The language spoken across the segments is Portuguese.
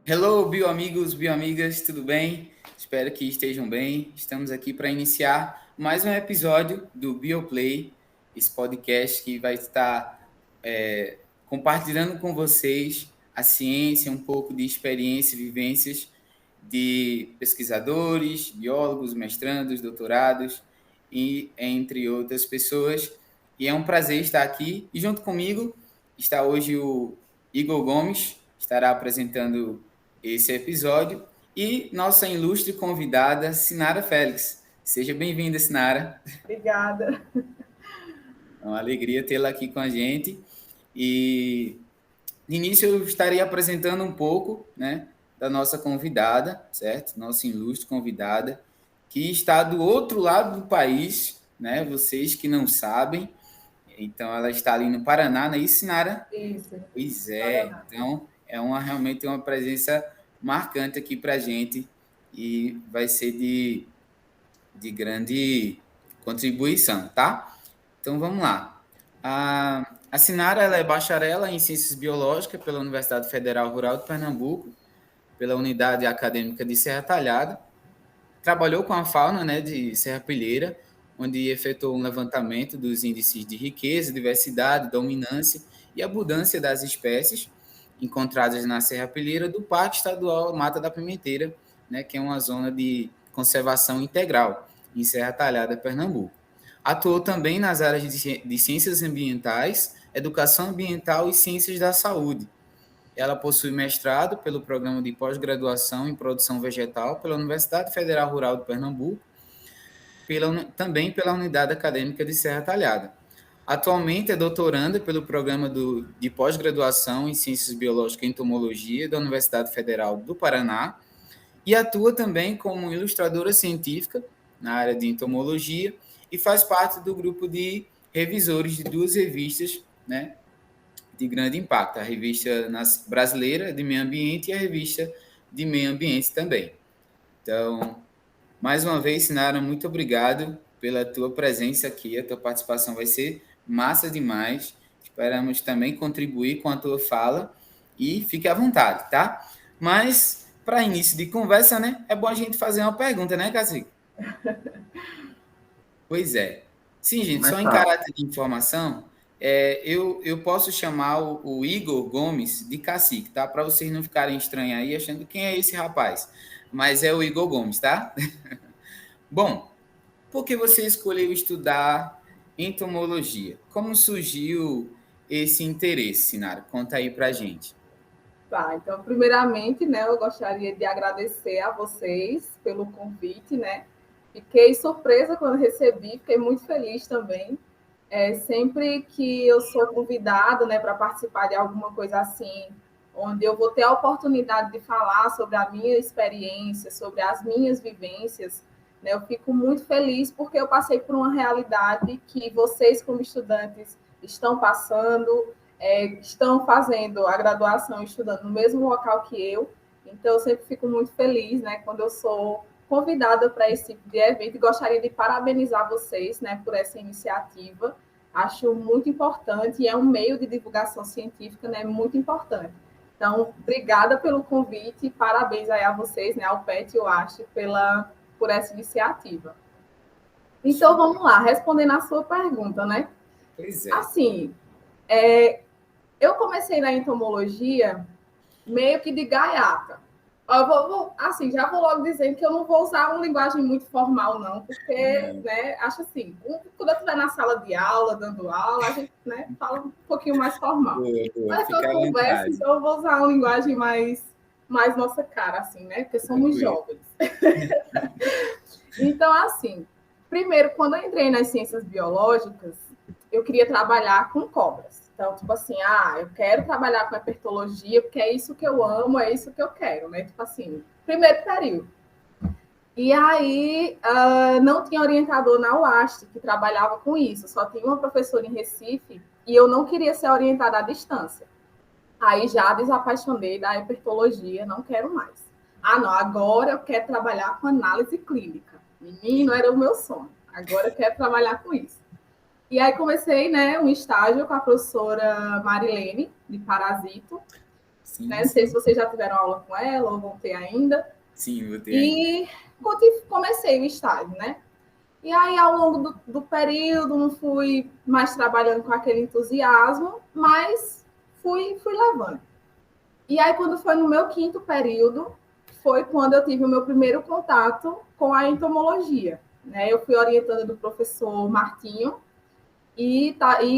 Hello, bioamigos, bioamigas, tudo bem? Espero que estejam bem. Estamos aqui para iniciar mais um episódio do Bioplay, esse podcast que vai estar compartilhando com vocês a ciência, um pouco de experiência e vivências de pesquisadores, biólogos, mestrandos, doutorados e entre outras pessoas. E é um prazer estar aqui. E junto comigo está hoje o Igor Gomes, estará apresentando esse episódio, e nossa ilustre convidada, Sinara Félix. Seja bem-vinda, Sinara. Obrigada. É uma alegria tê-la aqui com a gente. E, de início, eu estaria apresentando um pouco, né, da nossa convidada, certo? Nossa ilustre convidada, que está do outro lado do país, né? Vocês que não sabem. Então, ela está ali no Paraná, não é isso, Sinara? Isso, Pois é, Paraná. então é realmente uma presença marcante aqui para a gente e vai ser de grande contribuição, tá? Então vamos lá. A Sinara ela é bacharela em Ciências Biológicas pela Universidade Federal Rural de Pernambuco, pela Unidade Acadêmica de Serra Talhada. Trabalhou com a fauna, né, de Serrapilheira, onde efetuou um levantamento dos índices de riqueza, diversidade, dominância e abundância das espécies encontradas na Serrapilheira do Parque Estadual Mata da Pimenteira, né, que é uma zona de conservação integral em Serra Talhada, Pernambuco. Atuou também nas áreas de ciências ambientais, educação ambiental e ciências da saúde. Ela possui mestrado pelo Programa de Pós-Graduação em Produção Vegetal pela Universidade Federal Rural de Pernambuco, também pela Unidade Acadêmica de Serra Talhada. Atualmente é doutoranda pelo Programa de Pós-Graduação em Ciências Biológicas e Entomologia da Universidade Federal do Paraná e atua também como ilustradora científica na área de entomologia e faz parte do grupo de revisores de duas revistas, né, de grande impacto, a revista brasileira de meio ambiente e a revista de meio ambiente também. Então, mais uma vez, Sinara, muito obrigado pela tua presença aqui, a tua participação vai ser massa demais. Esperamos também contribuir com a tua fala e fique à vontade, tá? Mas, para início de conversa, né, é bom a gente fazer uma pergunta, né, Cacique? Pois é. Sim, gente, Mais só em fácil. caráter de informação, eu posso chamar o Igor Gomes de Cacique, tá? Para vocês não ficarem estranhos aí achando quem é esse rapaz. Mas é o Igor Gomes, tá? Bom, por que você escolheu estudar entomologia? Como surgiu esse interesse, Sinara? Conta aí pra gente. Tá, então, primeiramente, né, eu gostaria de agradecer a vocês pelo convite, né? Fiquei surpresa quando recebi, fiquei muito feliz também. Sempre que eu sou convidada, né, para participar de alguma coisa assim, onde eu vou ter a oportunidade de falar sobre a minha experiência, sobre as minhas vivências, né, eu fico muito feliz porque eu passei por uma realidade que vocês, como estudantes, estão passando, estão fazendo a graduação, estudando no mesmo local que eu. Então, eu sempre fico muito feliz, né, quando eu sou convidada para esse tipo de evento e gostaria de parabenizar vocês, né, por essa iniciativa. Acho muito importante e é um meio de divulgação científica, né, muito importante. Então, obrigada pelo convite e parabéns aí a vocês, né, ao PET e ao ASH, por essa iniciativa. Então, vamos lá, respondendo a sua pergunta, né? Pois é. Assim, eu comecei na entomologia meio que de gaiata. Assim, já vou logo dizendo que eu não vou usar uma linguagem muito formal, não, porque, né, acho assim, quando eu estiver na sala de aula, dando aula, a gente, né, fala um pouquinho mais formal. Boa, boa. Mas Fica quando à conversa, vontade. então eu vou usar uma linguagem mais nossa cara, assim, né, porque somos Tranquilo. jovens. Então, assim, primeiro, quando eu entrei nas ciências biológicas, eu queria trabalhar com cobras. Então, tipo assim, eu quero trabalhar com herpetologia, porque é isso que eu amo, é isso que eu quero, né? Tipo assim, primeiro período. E aí, não tinha orientador na UAST que trabalhava com isso, só tinha uma professora em Recife e eu não queria ser orientada à distância. Aí já desapaixonei da herpetologia, não quero mais. Não, agora eu quero trabalhar com análise clínica. Menino, era o meu sonho. Agora eu quero trabalhar com isso. E aí comecei, né, um estágio com a professora Marilene, de Parasito. Sim, né? Não sei se vocês já tiveram aula com ela ou vão ter ainda. sim, vou ter ainda. E comecei o estágio, né? E aí, ao longo do período, não fui mais trabalhando com aquele entusiasmo, mas fui levando. E aí, quando foi no meu quinto período, foi quando eu tive o meu primeiro contato com a entomologia. Né? Eu fui orientada do professor Martinho e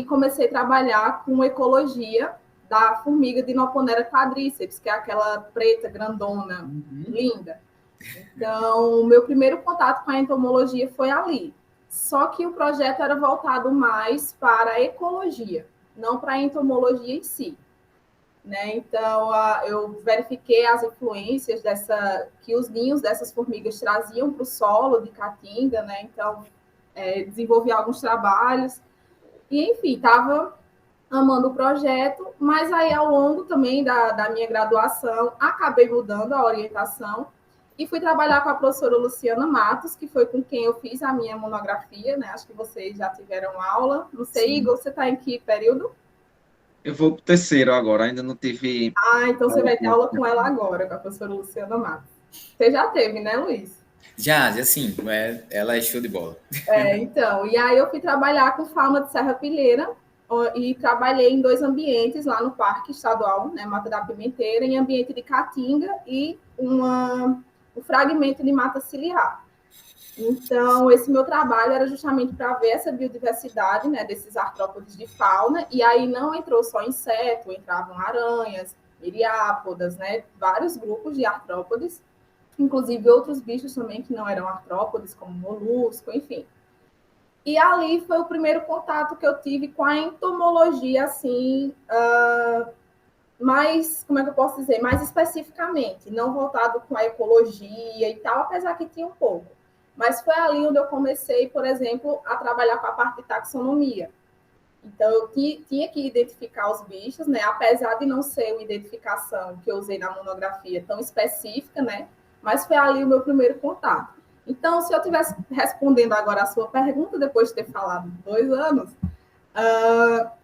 comecei a trabalhar com ecologia da formiga Dinoponera quadríceps, que é aquela preta, grandona, linda. Então, o meu primeiro contato com a entomologia foi ali. Só que o projeto era voltado mais para a ecologia, não para a entomologia em si. Né? Então, eu verifiquei as influências que os ninhos dessas formigas traziam para o solo de Caatinga, né? Então, desenvolvi alguns trabalhos e, enfim, estava amando o projeto, mas aí, ao longo também da minha graduação, acabei mudando a orientação e fui trabalhar com a professora Luciana Matos, que foi com quem eu fiz a minha monografia, né? Acho que vocês já tiveram aula. Não sei, Sim. Igor, você está em que período? Eu vou para o terceiro agora, ainda não tive. Então você vai ter aula com ela agora, com a professora Luciana Matos. Você já teve, né, Luiz? Já sim, ela é show de bola. Então, e aí eu fui trabalhar com fauna de serrapilheira e trabalhei em 2 ambientes lá no Parque Estadual, né, Mata da Pimenteira, em ambiente de caatinga e um fragmento de mata ciliar. Então, esse meu trabalho era justamente para ver essa biodiversidade, né, desses artrópodes de fauna, e aí não entrou só inseto, entravam aranhas, miriápodas, né, vários grupos de artrópodes, inclusive outros bichos também que não eram artrópodes, como molusco, enfim. E ali foi o primeiro contato que eu tive com a entomologia, assim, mais, como é que eu posso dizer, mais especificamente, não voltado com a ecologia e tal, apesar que tinha um pouco. Mas foi ali onde eu comecei, por exemplo, a trabalhar com a parte de taxonomia. Então, eu tinha que identificar os bichos, né? Apesar de não ser uma identificação que eu usei na monografia tão específica, né? Mas foi ali o meu primeiro contato. Então, se eu estivesse respondendo agora a sua pergunta, depois de ter falado 2 anos,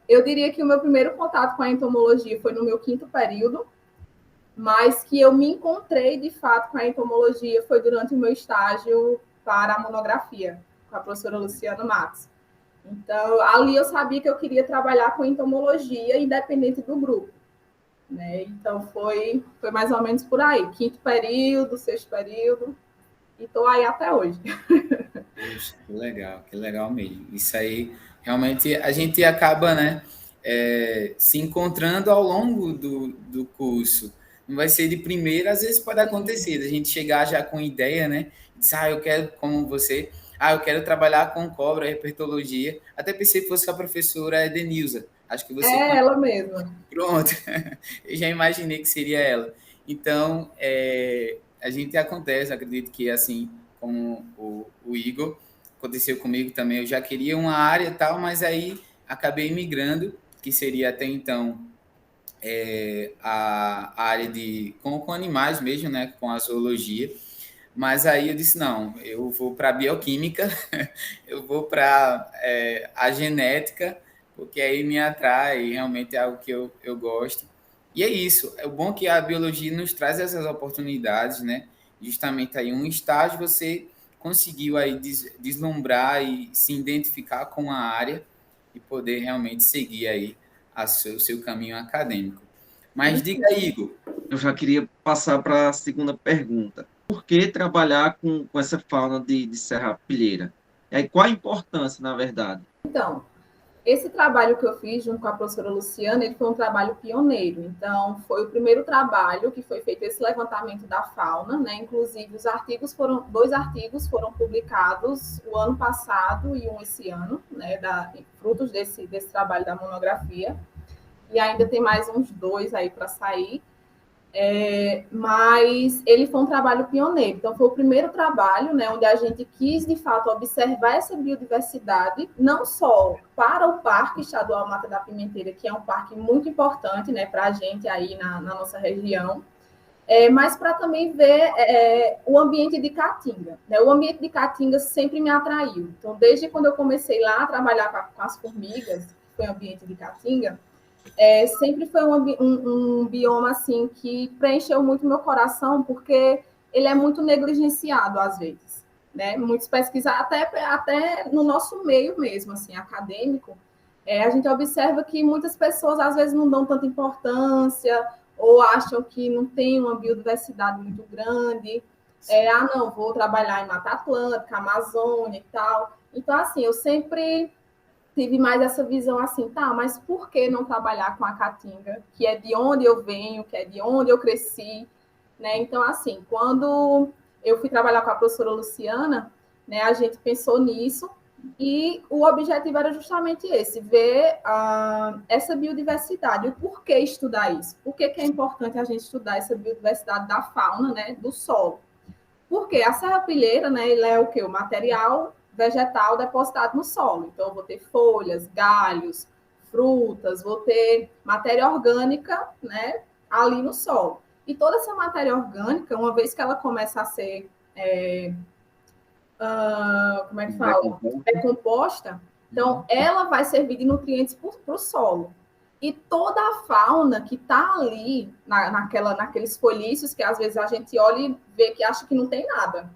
eu diria que o meu primeiro contato com a entomologia foi no meu quinto período, mas que eu me encontrei, de fato, com a entomologia foi durante o meu estágio para a monografia, com a professora Luciana Matos. Então, ali eu sabia que eu queria trabalhar com entomologia, independente do grupo. Né? Então, foi mais ou menos por aí. Quinto período, sexto período, e estou aí até hoje. Poxa, que legal mesmo. Isso aí, realmente, a gente acaba, né, se encontrando ao longo do curso. Não vai ser de primeira, às vezes pode acontecer, a gente chegar já com ideia, né? Diz, eu quero, como você, eu quero trabalhar com cobra, herpetologia. Até pensei que fosse a professora Edenilza. Acho que você... ela mesma. Pronto, eu já imaginei que seria ela. Então, a gente acontece, acredito que assim, como o Igor, aconteceu comigo também, eu já queria uma área e tal, mas aí acabei migrando, que seria até então a área com animais mesmo, né, com a zoologia, mas aí eu disse, não, eu vou para a bioquímica, eu vou para a genética, porque aí me atrai, realmente é algo que eu gosto. E é isso, é o bom que a biologia nos traz essas oportunidades, né? Justamente aí um estágio você conseguiu aí deslumbrar e se identificar com a área e poder realmente seguir aí o seu caminho acadêmico. Mas diga aí, Igor. Eu já queria passar para a segunda pergunta. Por que trabalhar com essa fauna de serrapilheira? E aí, qual a importância, na verdade? Então, esse trabalho que eu fiz junto com a professora Luciana, ele foi um trabalho pioneiro. Então, foi o primeiro trabalho que foi feito esse levantamento da fauna, né? Inclusive, 2 artigos foram publicados o ano passado e um esse ano, né? Frutos desse trabalho da monografia. E ainda tem mais uns 2 aí para sair. Mas ele foi um trabalho pioneiro. Então, foi o primeiro trabalho, né, onde a gente quis, de fato, observar essa biodiversidade, não só para o Parque Estadual Mata da Pimenteira, que é um parque muito importante, né, para a gente aí na nossa região, mas para também ver o ambiente de Caatinga. Né? O ambiente de Caatinga sempre me atraiu. Então, desde quando eu comecei lá a trabalhar com as formigas, que foi o ambiente de Caatinga, sempre foi um bioma assim que preencheu muito meu coração, porque ele é muito negligenciado às vezes, né? Muitos pesquisadores, até no nosso meio mesmo, assim, acadêmico, a gente observa que muitas pessoas às vezes não dão tanta importância ou acham que não tem uma biodiversidade muito grande. Não, vou trabalhar em Mata Atlântica, Amazônia e tal. Então, assim, eu sempre tive mais essa visão assim, tá, mas por que não trabalhar com a caatinga, que é de onde eu venho, que é de onde eu cresci, né? Então, assim, quando eu fui trabalhar com a professora Luciana, né, a gente pensou nisso e o objetivo era justamente esse, ver essa biodiversidade, o porquê estudar isso, por que é importante a gente estudar essa biodiversidade da fauna, né, do solo. Porque a serrapilheira, né, ele é o quê? O material vegetal depositado no solo. Então, eu vou ter folhas, galhos, frutas, vou ter matéria orgânica, né, ali no solo. E toda essa matéria orgânica, uma vez que ela começa a ser, como é que fala? Decomposta, então ela vai servir de nutrientes para o solo. E toda a fauna que está ali, naqueles folícios, que às vezes a gente olha e vê que acha que não tem nada,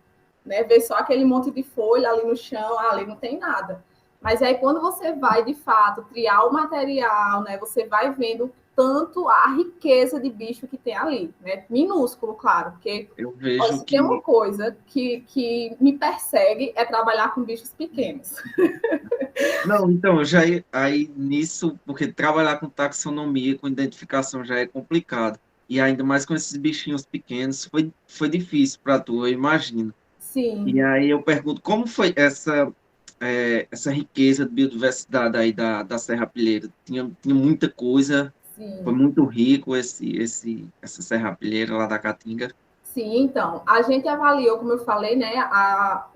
né? Vê só aquele monte de folha ali no chão, ali não tem nada. Mas aí quando você vai, de fato, triar o material, né? Você vai vendo tanto a riqueza de bicho que tem ali, né? Minúsculo, claro, porque Eu vejo se que... tem uma coisa que me persegue é trabalhar com bichos pequenos. Não, então, eu já aí nisso, porque trabalhar com taxonomia, com identificação já é complicado. E ainda mais com esses bichinhos pequenos, foi difícil para tu, eu imagino. E Sim, aí eu pergunto, como foi essa riqueza de biodiversidade aí da Serrapilheira? Tinha muita coisa, foi sim. muito rico essa Serrapilheira lá da Caatinga. Sim, então, a gente avaliou, como eu falei, né, a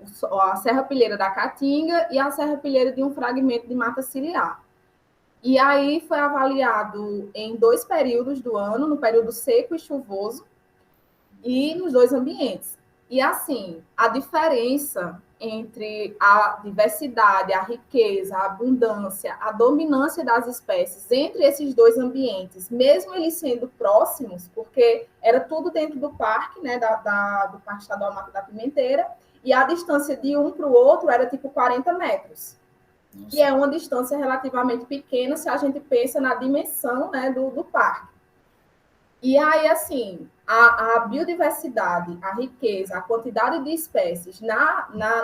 serrapilheira da Caatinga e a serrapilheira de um fragmento de mata ciliar. E aí foi avaliado em 2 períodos do ano, no período seco e chuvoso, e nos 2 ambientes. E assim, a diferença entre a diversidade, a riqueza, a abundância, a dominância das espécies entre esses 2 ambientes, mesmo eles sendo próximos, porque era tudo dentro do parque, né, do Parque Estadual Mata da Pimenteira, e a distância de um para o outro era tipo 40 metros. Nossa. Que é uma distância relativamente pequena se a gente pensa na dimensão, né, do parque. E aí, assim, a biodiversidade, a riqueza, a quantidade de espécies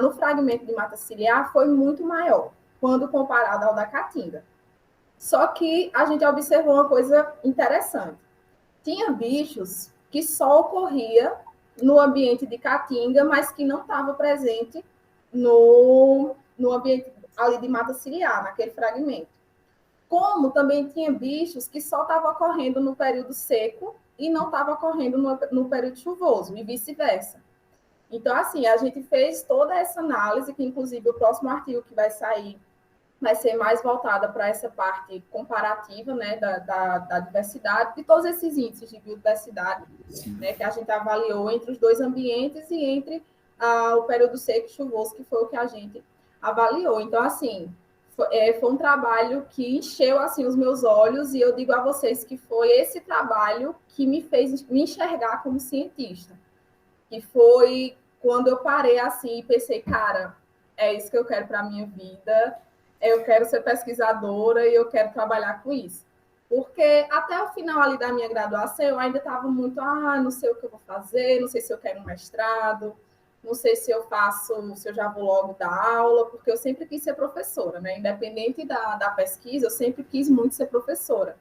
no fragmento de mata ciliar foi muito maior quando comparado ao da Caatinga. Só que a gente observou uma coisa interessante. Tinha bichos que só ocorria no ambiente de Caatinga, mas que não estava presente no ambiente ali de mata ciliar, naquele fragmento. Como também tinha bichos que só estavam ocorrendo no período seco e não estava ocorrendo no período chuvoso, e vice-versa. Então, assim, a gente fez toda essa análise, que inclusive o próximo artigo que vai sair vai ser mais voltada para essa parte comparativa, né, da diversidade, de todos esses índices de biodiversidade, né, que a gente avaliou entre os 2 ambientes e entre o período seco e chuvoso, que foi o que a gente avaliou. Então, assim, foi um trabalho que encheu assim os meus olhos, e eu digo a vocês que foi esse trabalho que me fez me enxergar como cientista. Que foi quando eu parei assim e pensei, cara, é isso que eu quero para a minha vida, eu quero ser pesquisadora e eu quero trabalhar com isso. Porque até o final ali da minha graduação, eu ainda estava muito, não sei o que eu vou fazer, não sei se eu quero um mestrado, não sei se eu faço, se eu já vou logo dar aula, porque eu sempre quis ser professora, né? Independente da pesquisa, eu sempre quis muito ser professora.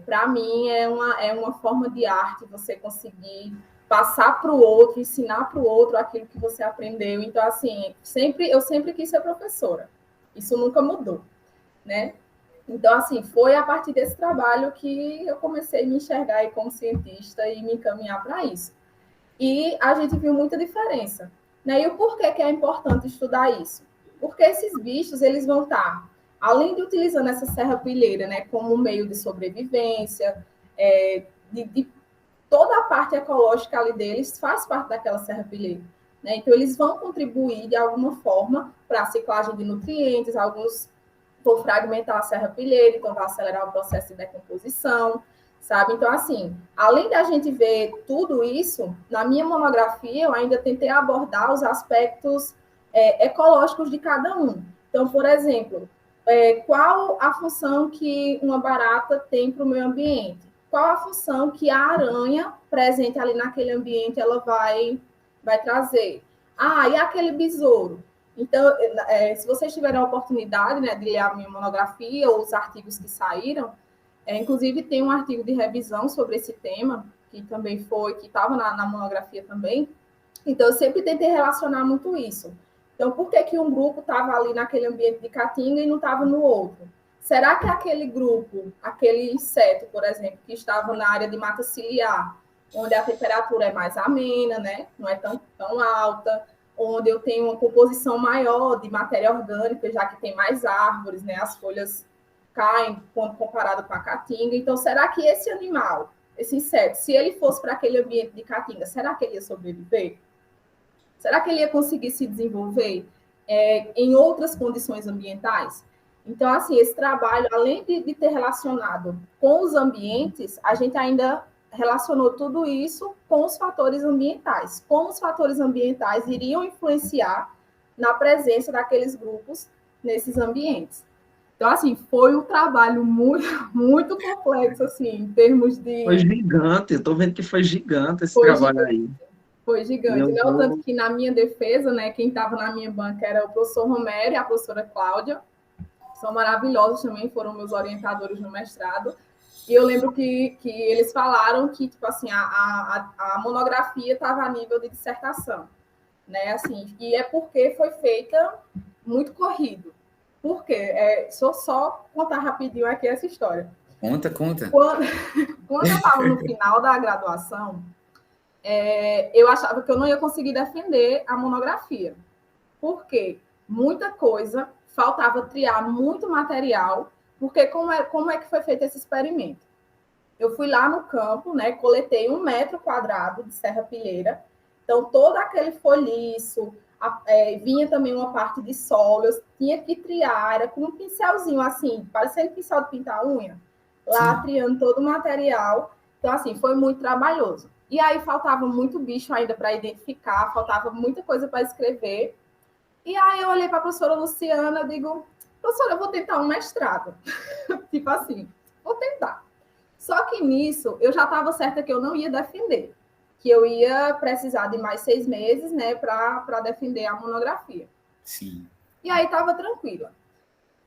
Para mim, é uma forma de arte você conseguir passar para o outro, ensinar para o outro aquilo que você aprendeu. Então, assim, eu sempre quis ser professora. Isso nunca mudou, né? Então, assim, foi a partir desse trabalho que eu comecei a me enxergar aí como cientista e me encaminhar para isso. E a gente viu muita diferença, né? E o porquê que é importante estudar isso? Porque esses bichos, eles vão estar, além de utilizando essa serrapilheira, né, como meio de sobrevivência, de toda a parte ecológica ali deles faz parte daquela serrapilheira, né? Então, eles vão contribuir de alguma forma para a ciclagem de nutrientes, alguns for fragmentar a serrapilheira, então vai acelerar o processo de decomposição, sabe? Então, assim, além da gente ver tudo isso, na minha monografia eu ainda tentei abordar os aspectos ecológicos de cada um. Então, por exemplo, qual a função que uma barata tem para o meio ambiente? Qual a função que a aranha presente ali naquele ambiente ela vai trazer? Ah, e aquele besouro? Então, se vocês tiverem a oportunidade, né, de ler a minha monografia ou os artigos que saíram, inclusive tem um artigo de revisão sobre esse tema, que também que estava na monografia também. Então, eu sempre tentei relacionar muito isso. Então, por que um grupo estava ali naquele ambiente de caatinga e não estava no outro? Será que aquele grupo, aquele inseto, por exemplo, que estava na área de mata ciliar, onde a temperatura é mais amena, né? Não é tão alta, onde eu tenho uma composição maior de matéria orgânica, já que tem mais árvores, né? As folhas caem quando comparado com a caatinga. Então, será que esse animal, esse inseto, se ele fosse para aquele ambiente de caatinga, será que ele ia sobreviver? Será que ele ia conseguir se desenvolver em outras condições ambientais? Então, assim, esse trabalho, além de ter relacionado com os ambientes, a gente ainda relacionou tudo isso com os fatores ambientais. Como os fatores ambientais iriam influenciar na presença daqueles grupos nesses ambientes. Então, assim, foi um trabalho muito, muito complexo, assim, em termos de... Foi gigante, eu estou vendo que foi gigante esse trabalho aí. Foi gigante, né? Tanto que na minha defesa, né, quem estava na minha banca era o professor Romero e a professora Cláudia, são maravilhosos também, foram meus orientadores no mestrado, e eu lembro que eles falaram que, tipo assim, a monografia estava a nível de dissertação, né, assim, e é porque foi feita muito corrido. Por quê? Só contar rapidinho aqui essa história. Conta. Quando eu estava no final da graduação, eu achava que eu não ia conseguir defender a monografia. Por quê? Muita coisa, faltava triar muito material, porque como é que foi feito esse experimento? Eu fui lá no campo, né, coletei 1 metro quadrado de serrapilheira, então todo aquele folhiço, vinha também uma parte de solo, eu tinha que triar, era com um pincelzinho assim, parecendo pincel de pintar unha, lá triando todo o material. Então, assim, foi muito trabalhoso. E aí faltava muito bicho ainda para identificar, faltava muita coisa para escrever. E aí eu olhei para a professora Luciana e digo, professora, eu vou tentar um mestrado. Tipo assim, vou tentar. Só que nisso, eu já estava certa que eu não ia defender, que eu ia precisar de mais 6 meses, né, para defender a monografia. Sim. E aí estava tranquila.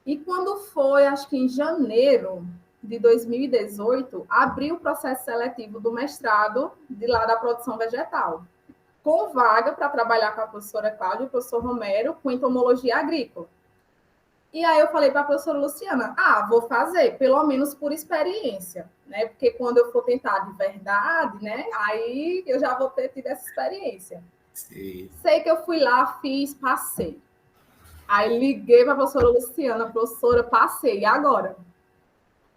E quando foi, acho que em janeiro de 2018, abriu o processo seletivo do mestrado de lá da produção vegetal, com vaga para trabalhar com a professora Cláudia e o professor Romero com entomologia agrícola. E aí eu falei para a professora Luciana, vou fazer, pelo menos por experiência, né? Porque quando eu for tentar de verdade, né? Aí eu já vou ter tido essa experiência. Sim. Sei que eu fui lá, fiz, passei. Aí liguei para a professora Luciana, professora, passei, e agora?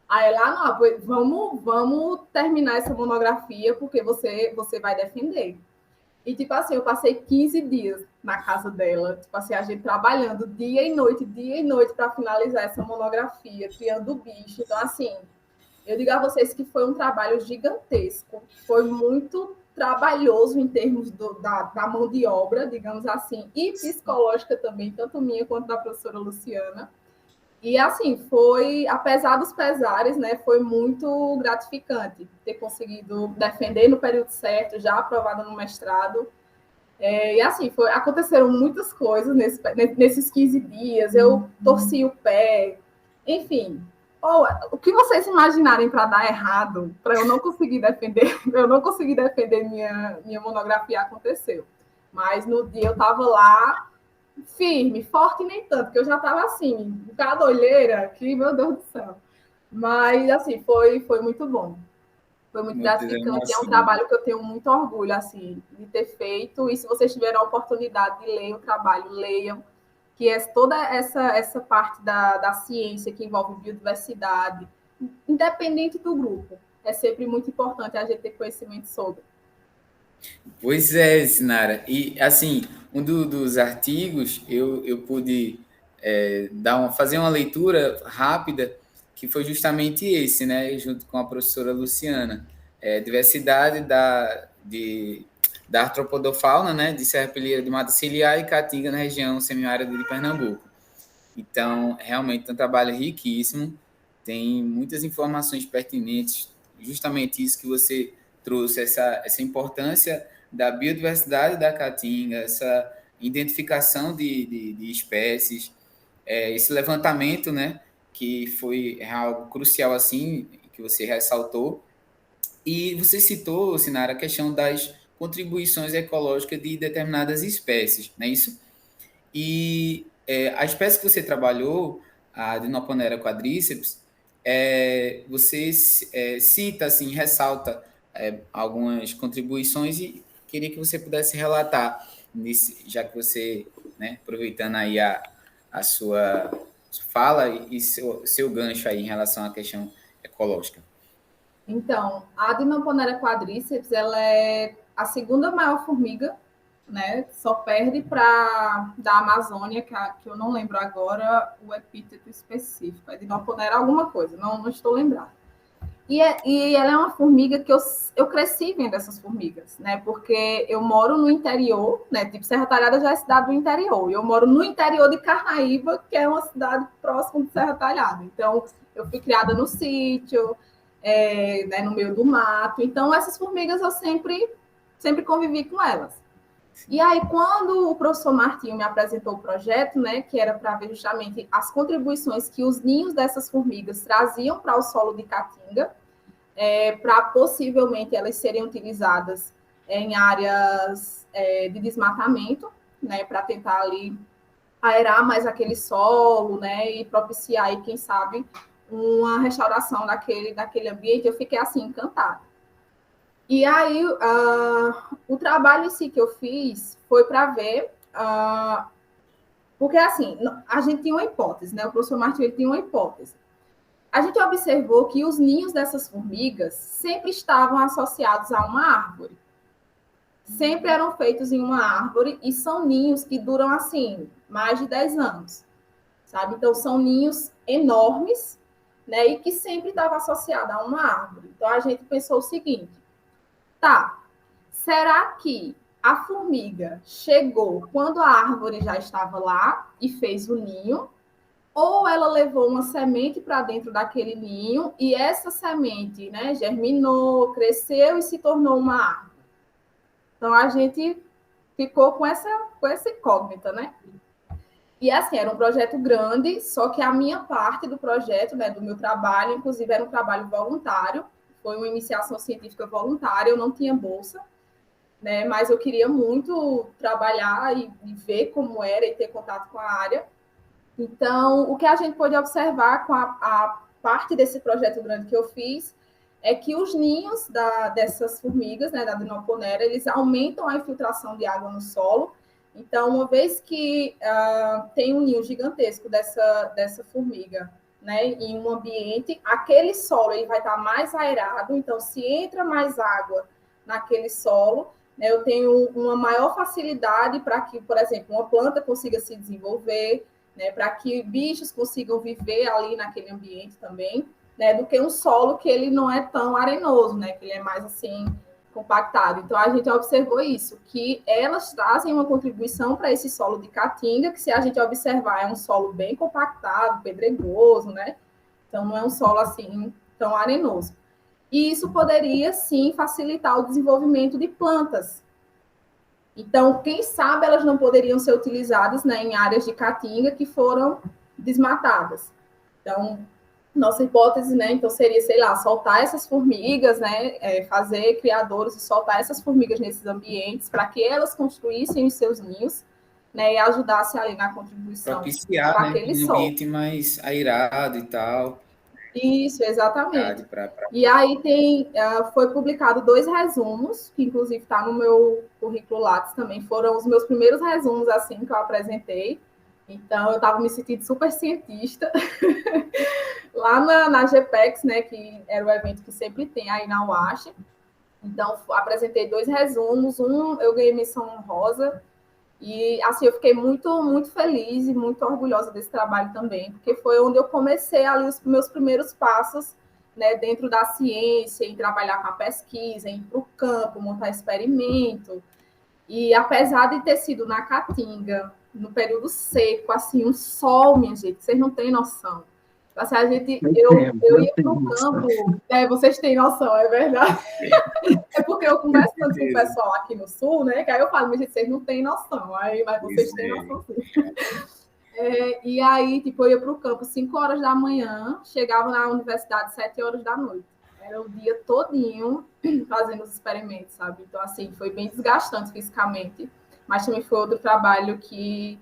Aí ela, não, vamos terminar essa monografia, porque você vai defender. E, tipo assim, eu passei 15 dias na casa dela, tipo assim, a gente trabalhando dia e noite para finalizar essa monografia, criando o bicho. Então, assim, eu digo a vocês que foi um trabalho gigantesco, foi muito trabalhoso em termos da mão de obra, digamos assim, e psicológica também, tanto minha quanto da professora Luciana. E, assim, foi, apesar dos pesares, né, foi muito gratificante ter conseguido defender no período certo, já aprovada no mestrado. E, assim, aconteceram muitas coisas nesses 15 dias. Eu torci o pé, enfim. O que vocês imaginarem para dar errado, para eu não conseguir defender, minha monografia, aconteceu. Mas no dia eu estava lá, firme, forte nem tanto, porque eu já estava assim, cada olheira, que, meu Deus do céu. Mas, assim, foi muito bom. Foi muito gratificante. É um trabalho que eu tenho muito orgulho, assim, de ter feito. E se vocês tiverem a oportunidade de ler o trabalho, leiam. Que é toda essa parte da ciência que envolve biodiversidade, independente do grupo. É sempre muito importante a gente ter conhecimento sobre. Pois é, Sinara. E, assim, dos artigos, eu pude fazer uma leitura rápida, que foi justamente esse, né, junto com a professora Luciana. Diversidade da artropodofauna, né, de serrapilheira de Mata Ciliar e Caatinga na região semiárida de Pernambuco. Então, realmente é um trabalho riquíssimo, tem muitas informações pertinentes, justamente isso que você trouxe, essa importância da biodiversidade da Caatinga, essa identificação de espécies, esse levantamento, né, que foi algo crucial, assim, que você ressaltou. E você citou, Sinara, a questão das contribuições ecológicas de determinadas espécies, não é isso? E a espécie que você trabalhou, a Dinoponera quadríceps, você cita, assim, ressalta algumas contribuições e queria que você pudesse relatar, já que você, né, aproveitando aí a sua fala e seu gancho aí em relação à questão ecológica. Então, a Dinoponera quadríceps, ela é a segunda maior formiga, né? Só perde para da Amazônia, que eu não lembro agora o epíteto específico. É Dinoponera alguma coisa, não estou lembrada. E ela é uma formiga que eu cresci vendo essas formigas, né? Porque eu moro no interior, né? Tipo, Serra Talhada já é cidade do interior. E eu moro no interior de Carnaíba, que é uma cidade próxima de Serra Talhada. Então, eu fui criada no sítio, né, no meio do mato. Então, essas formigas eu sempre convivi com elas. E aí, quando o professor Martinho me apresentou o projeto, né, que era para ver justamente as contribuições que os ninhos dessas formigas traziam para o solo de Caatinga, para possivelmente elas serem utilizadas em áreas de desmatamento, né, para tentar ali aerar mais aquele solo, né, e propiciar aí, quem sabe, uma restauração daquele ambiente, eu fiquei assim encantada. E aí, o trabalho em si que eu fiz foi para ver, porque assim, a gente tinha uma hipótese, né? O professor Martinho tinha uma hipótese. A gente observou que os ninhos dessas formigas sempre estavam associados a uma árvore. Sempre eram feitos em uma árvore e são ninhos que duram, assim, mais de 10 anos, sabe? Então, são ninhos enormes, né? E que sempre estavam associados a uma árvore. Então, a gente pensou o seguinte, tá, será que a formiga chegou quando a árvore já estava lá e fez o ninho? Ou ela levou uma semente para dentro daquele ninho e essa semente, né, germinou, cresceu e se tornou uma árvore? Então, a gente ficou com essa incógnita, né? E assim, era um projeto grande, só que a minha parte do projeto, né, do meu trabalho, inclusive era um trabalho voluntário, foi uma iniciação científica voluntária, eu não tinha bolsa, né, mas eu queria muito trabalhar e ver como era e ter contato com a área. Então, o que a gente pôde observar com a parte desse projeto grande que eu fiz é que os ninhos dessas formigas, né, da Dinoponera, eles aumentam a infiltração de água no solo. Então, uma vez que tem um ninho gigantesco dessa formiga, né, em um ambiente, aquele solo ele vai estar mais aerado. Então, se entra mais água naquele solo, né, eu tenho uma maior facilidade para que, por exemplo, uma planta consiga se desenvolver, né, para que bichos consigam viver ali naquele ambiente também, né, do que um solo que ele não é tão arenoso, né, que ele é mais assim compactado. Então a gente observou isso, que elas trazem uma contribuição para esse solo de Caatinga, que se a gente observar é um solo bem compactado, pedregoso, né? Então não é um solo assim tão arenoso. E isso poderia sim facilitar o desenvolvimento de plantas. Então, quem sabe elas não poderiam ser utilizadas, né, em áreas de Caatinga que foram desmatadas. Então, nossa hipótese, né, então seria, sei lá, soltar essas formigas, né, fazer criadouros e soltar essas formigas nesses ambientes para que elas construíssem os seus ninhos, né, e ajudassem ali na contribuição propiciar, para né, aquele um sol. ambiente mais airado e tal. Isso, exatamente. E aí foi publicado 2 resumos, que inclusive está no meu currículo Lattes também, foram os meus primeiros resumos assim que eu apresentei. Então, eu estava me sentindo super cientista lá na GPEX, né, que era o evento que sempre tem aí na UASH. Então, apresentei 2 resumos, um eu ganhei menção honrosa, E, assim, eu fiquei muito, muito feliz e muito orgulhosa desse trabalho também, porque foi onde eu comecei ali os meus primeiros passos, né, dentro da ciência, em trabalhar com a pesquisa, em ir para o campo, montar experimento. E apesar de ter sido na Caatinga, no período seco, assim, um sol, minha gente, vocês não têm noção. Assim, eu ia para o campo, vocês têm noção, é verdade. É porque eu converso tanto com o pessoal aqui no Sul, né? Que aí eu falo, mas gente, vocês não têm noção, aí, mas vocês têm noção sim. E aí, tipo, eu ia para o campo 5 horas da manhã, chegava na universidade 7 horas da noite. Era o dia todinho fazendo os experimentos, sabe? Então, assim, foi bem desgastante fisicamente, mas também foi outro trabalho que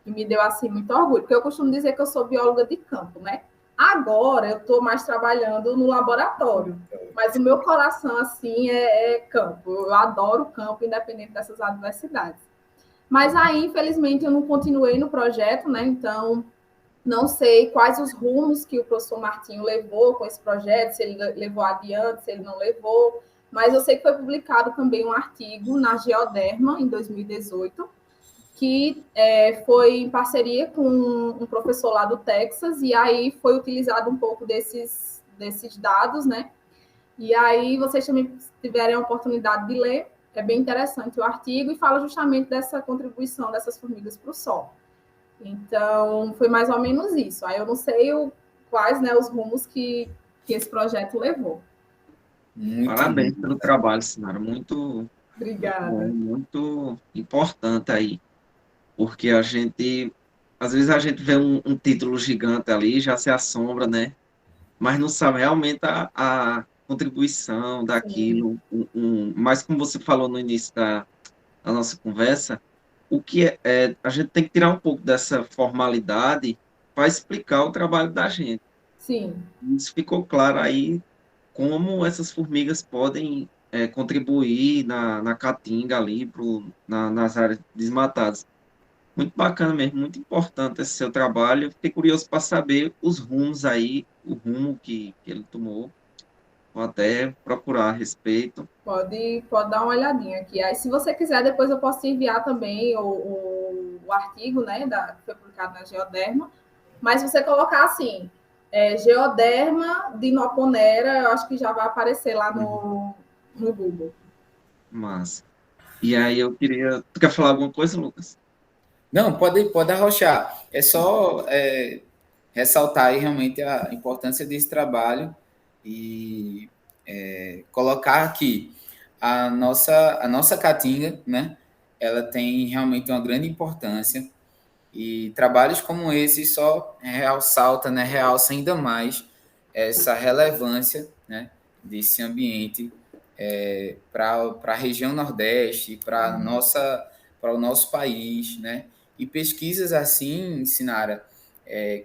me deu, assim, muito orgulho, porque eu costumo dizer que eu sou bióloga de campo, né? Agora eu estou mais trabalhando no laboratório, mas o meu coração, assim, é campo. Eu adoro campo, independente dessas adversidades. Mas aí, infelizmente, eu não continuei no projeto, né? Então, não sei quais os rumos que o professor Martinho levou com esse projeto, se ele levou adiante, se ele não levou, mas eu sei que foi publicado também um artigo na Geoderma, em 2018, que foi em parceria com um professor lá do Texas, e aí foi utilizado um pouco desses dados, né? E aí vocês também tiverem a oportunidade de ler, é bem interessante o artigo, e fala justamente dessa contribuição dessas formigas para o solo. Então, foi mais ou menos isso. Aí eu não sei quais, né, os rumos que esse projeto levou. Parabéns pelo trabalho, Sinara. Muito, obrigada. Muito importante aí. Porque às vezes a gente vê um título gigante ali, já se assombra, né? Mas não sabe realmente a contribuição daquilo. Mas como você falou no início da nossa conversa, o que a gente tem que tirar um pouco dessa formalidade para explicar o trabalho da gente. Sim. Isso ficou claro aí como essas formigas podem contribuir na caatinga ali, nas áreas desmatadas. Muito bacana mesmo, muito importante esse seu trabalho. Fiquei curioso para saber os rumos aí, o rumo que ele tomou. Vou até procurar a respeito. Pode dar uma olhadinha aqui. Aí, se você quiser, depois eu posso te enviar também o artigo, né, que foi publicado na Geoderma. Mas se você colocar assim, Geoderma Dinoponera, eu acho que já vai aparecer lá no Google. Mas, e aí eu queria... Tu quer falar alguma coisa, Lucas? Não, pode arrochar. É só ressaltar aí realmente a importância desse trabalho e colocar aqui a nossa caatinga, né? Ela tem realmente uma grande importância e trabalhos como esse só realça ainda mais essa relevância, né, desse ambiente para a região Nordeste, para o nosso país, né? E pesquisas assim, Sinara,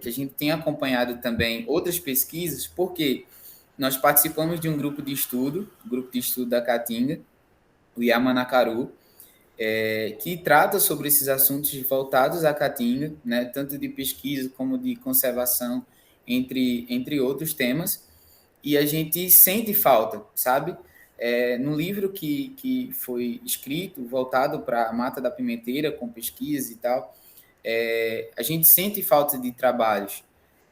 que a gente tem acompanhado também outras pesquisas, porque nós participamos de um grupo de estudo, da Caatinga, o Yamanakaru, que trata sobre esses assuntos voltados à Caatinga, né, tanto de pesquisa como de conservação, entre outros temas, e a gente sente falta, sabe? No livro que foi escrito, voltado para a Mata da Pimenteira, com pesquisa e tal, a gente sente falta de trabalhos.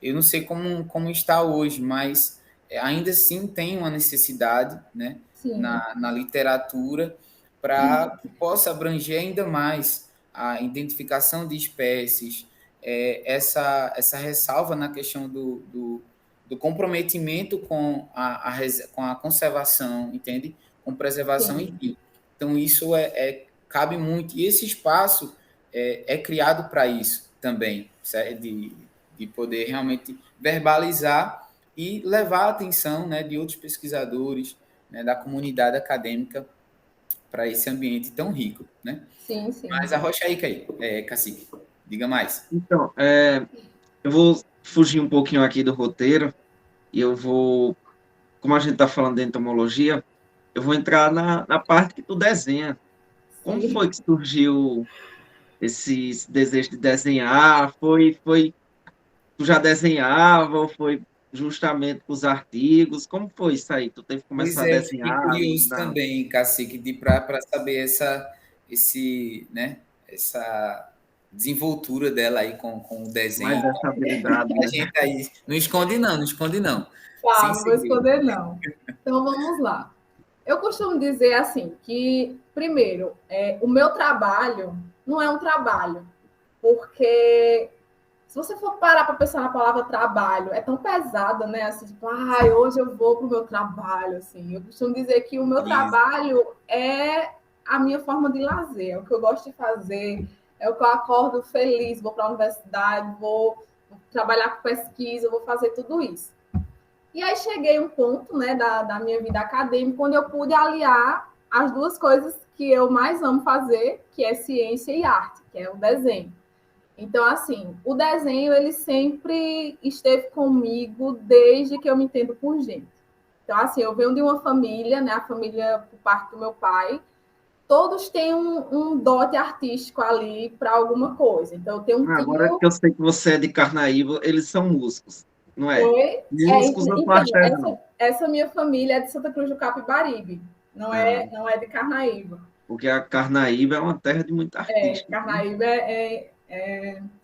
Eu não sei como está hoje, mas ainda assim tem uma necessidade, né, na literatura para que possa abranger ainda mais a identificação de espécies, essa ressalva na questão do comprometimento com a conservação, entende? Com preservação, enfim. Então, isso cabe muito. E esse espaço é criado para isso também, certo? De poder realmente verbalizar e levar a atenção, né, de outros pesquisadores, né, da comunidade acadêmica para esse ambiente tão rico, né? Sim, sim. Mas arrocha aí, Cacique. Diga mais. Então, eu vou fugir um pouquinho aqui do roteiro e eu vou, como a gente está falando de entomologia, eu vou entrar na parte que tu desenha. Como foi que surgiu esse desejo de desenhar? Tu já desenhava ou foi justamente com os artigos? Como foi isso aí? Tu teve que Pois começar a fiquei desenhar? curioso também, Cacique, para saber esse, né, essa desenvoltura dela aí com o desenho. Mais essa habilidade, A né? gente aí, não esconde não. Tá, Sem não vou segredo. esconder, não. Então, vamos lá. Eu costumo dizer assim, que, primeiro, o meu trabalho não é um trabalho, porque se você for parar para pensar na palavra trabalho, é tão pesada, né? Assim, tipo, hoje eu vou para o meu trabalho, assim. Eu costumo dizer que o meu trabalho é a minha forma de lazer, é o que eu gosto de fazer, é o que eu acordo feliz, vou para a universidade, vou trabalhar com pesquisa, vou fazer tudo isso. E aí cheguei a um ponto, né, da minha vida acadêmica, onde eu pude aliar as duas coisas que eu mais amo fazer, que é ciência e arte, que é o desenho. Então, assim, o desenho, ele sempre esteve comigo desde que eu me entendo por gente. Então, assim, eu venho de uma família, né, a família por parte do meu pai, todos têm um dote artístico ali para alguma coisa. Então, eu tenho um Agora tio... que eu sei que você é de Carnaíba, eles são músicos, não é? Oi? Músicos da tua terra, não. Essa minha família é de Santa Cruz do Capibaribe, não é de Carnaíba. Porque a Carnaíba é uma terra de muita artista. Carnaíba é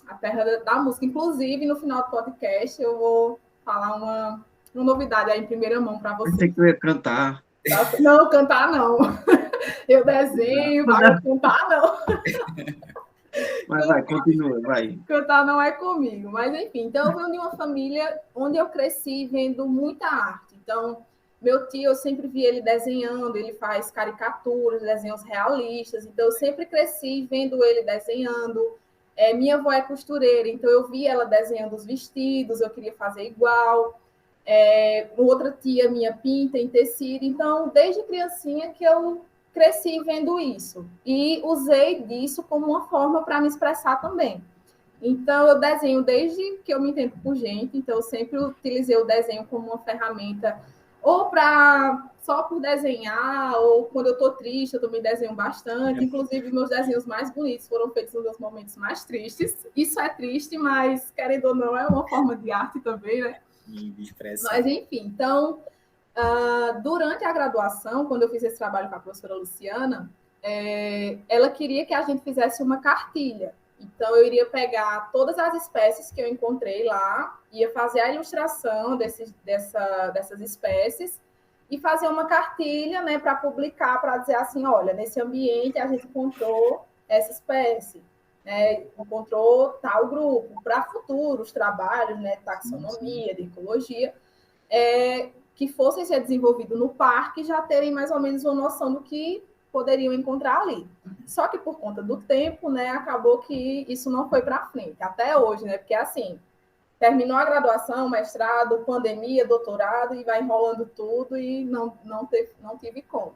a terra da música. Inclusive, no final do podcast, eu vou falar uma novidade aí em primeira mão para vocês. Pensei que eu ia cantar. Não, cantar não. Eu desenho, mas cantar não. Mas vai, continua, vai. Cantar não é comigo. Mas, enfim, então eu venho de uma família onde eu cresci vendo muita arte. Então, meu tio, eu sempre vi ele desenhando, ele faz caricaturas, desenhos realistas. Então, eu sempre cresci vendo ele desenhando. Minha avó é costureira, então eu vi ela desenhando os vestidos, eu queria fazer igual. Outra tia minha pinta em tecido. Então, desde criancinha que eu cresci vendo isso. E usei disso como uma forma para me expressar também. Então, eu desenho desde que eu me entendo por gente. Então, eu sempre utilizei o desenho como uma ferramenta ou só por desenhar, ou quando eu estou triste, eu também desenho bastante. Inclusive, meus desenhos mais bonitos foram feitos nos meus momentos mais tristes. Isso é triste, mas, querendo ou não, é uma forma de arte também, né? Mas, enfim, então, durante a graduação, quando eu fiz esse trabalho com a professora Luciana, ela queria que a gente fizesse uma cartilha. Então, eu iria pegar todas as espécies que eu encontrei lá, ia fazer a ilustração dessas espécies e fazer uma cartilha, né, para publicar, para dizer assim, olha, nesse ambiente a gente encontrou essa espécie, né, encontrou tal grupo, para futuros trabalhos, né, de taxonomia, de ecologia, que fossem ser desenvolvidos no parque, já terem mais ou menos uma noção do que poderiam encontrar ali. Só que por conta do tempo, né, acabou que isso não foi para frente, até hoje, né, porque assim, terminou a graduação, mestrado, pandemia, doutorado, e vai enrolando tudo e não tive como.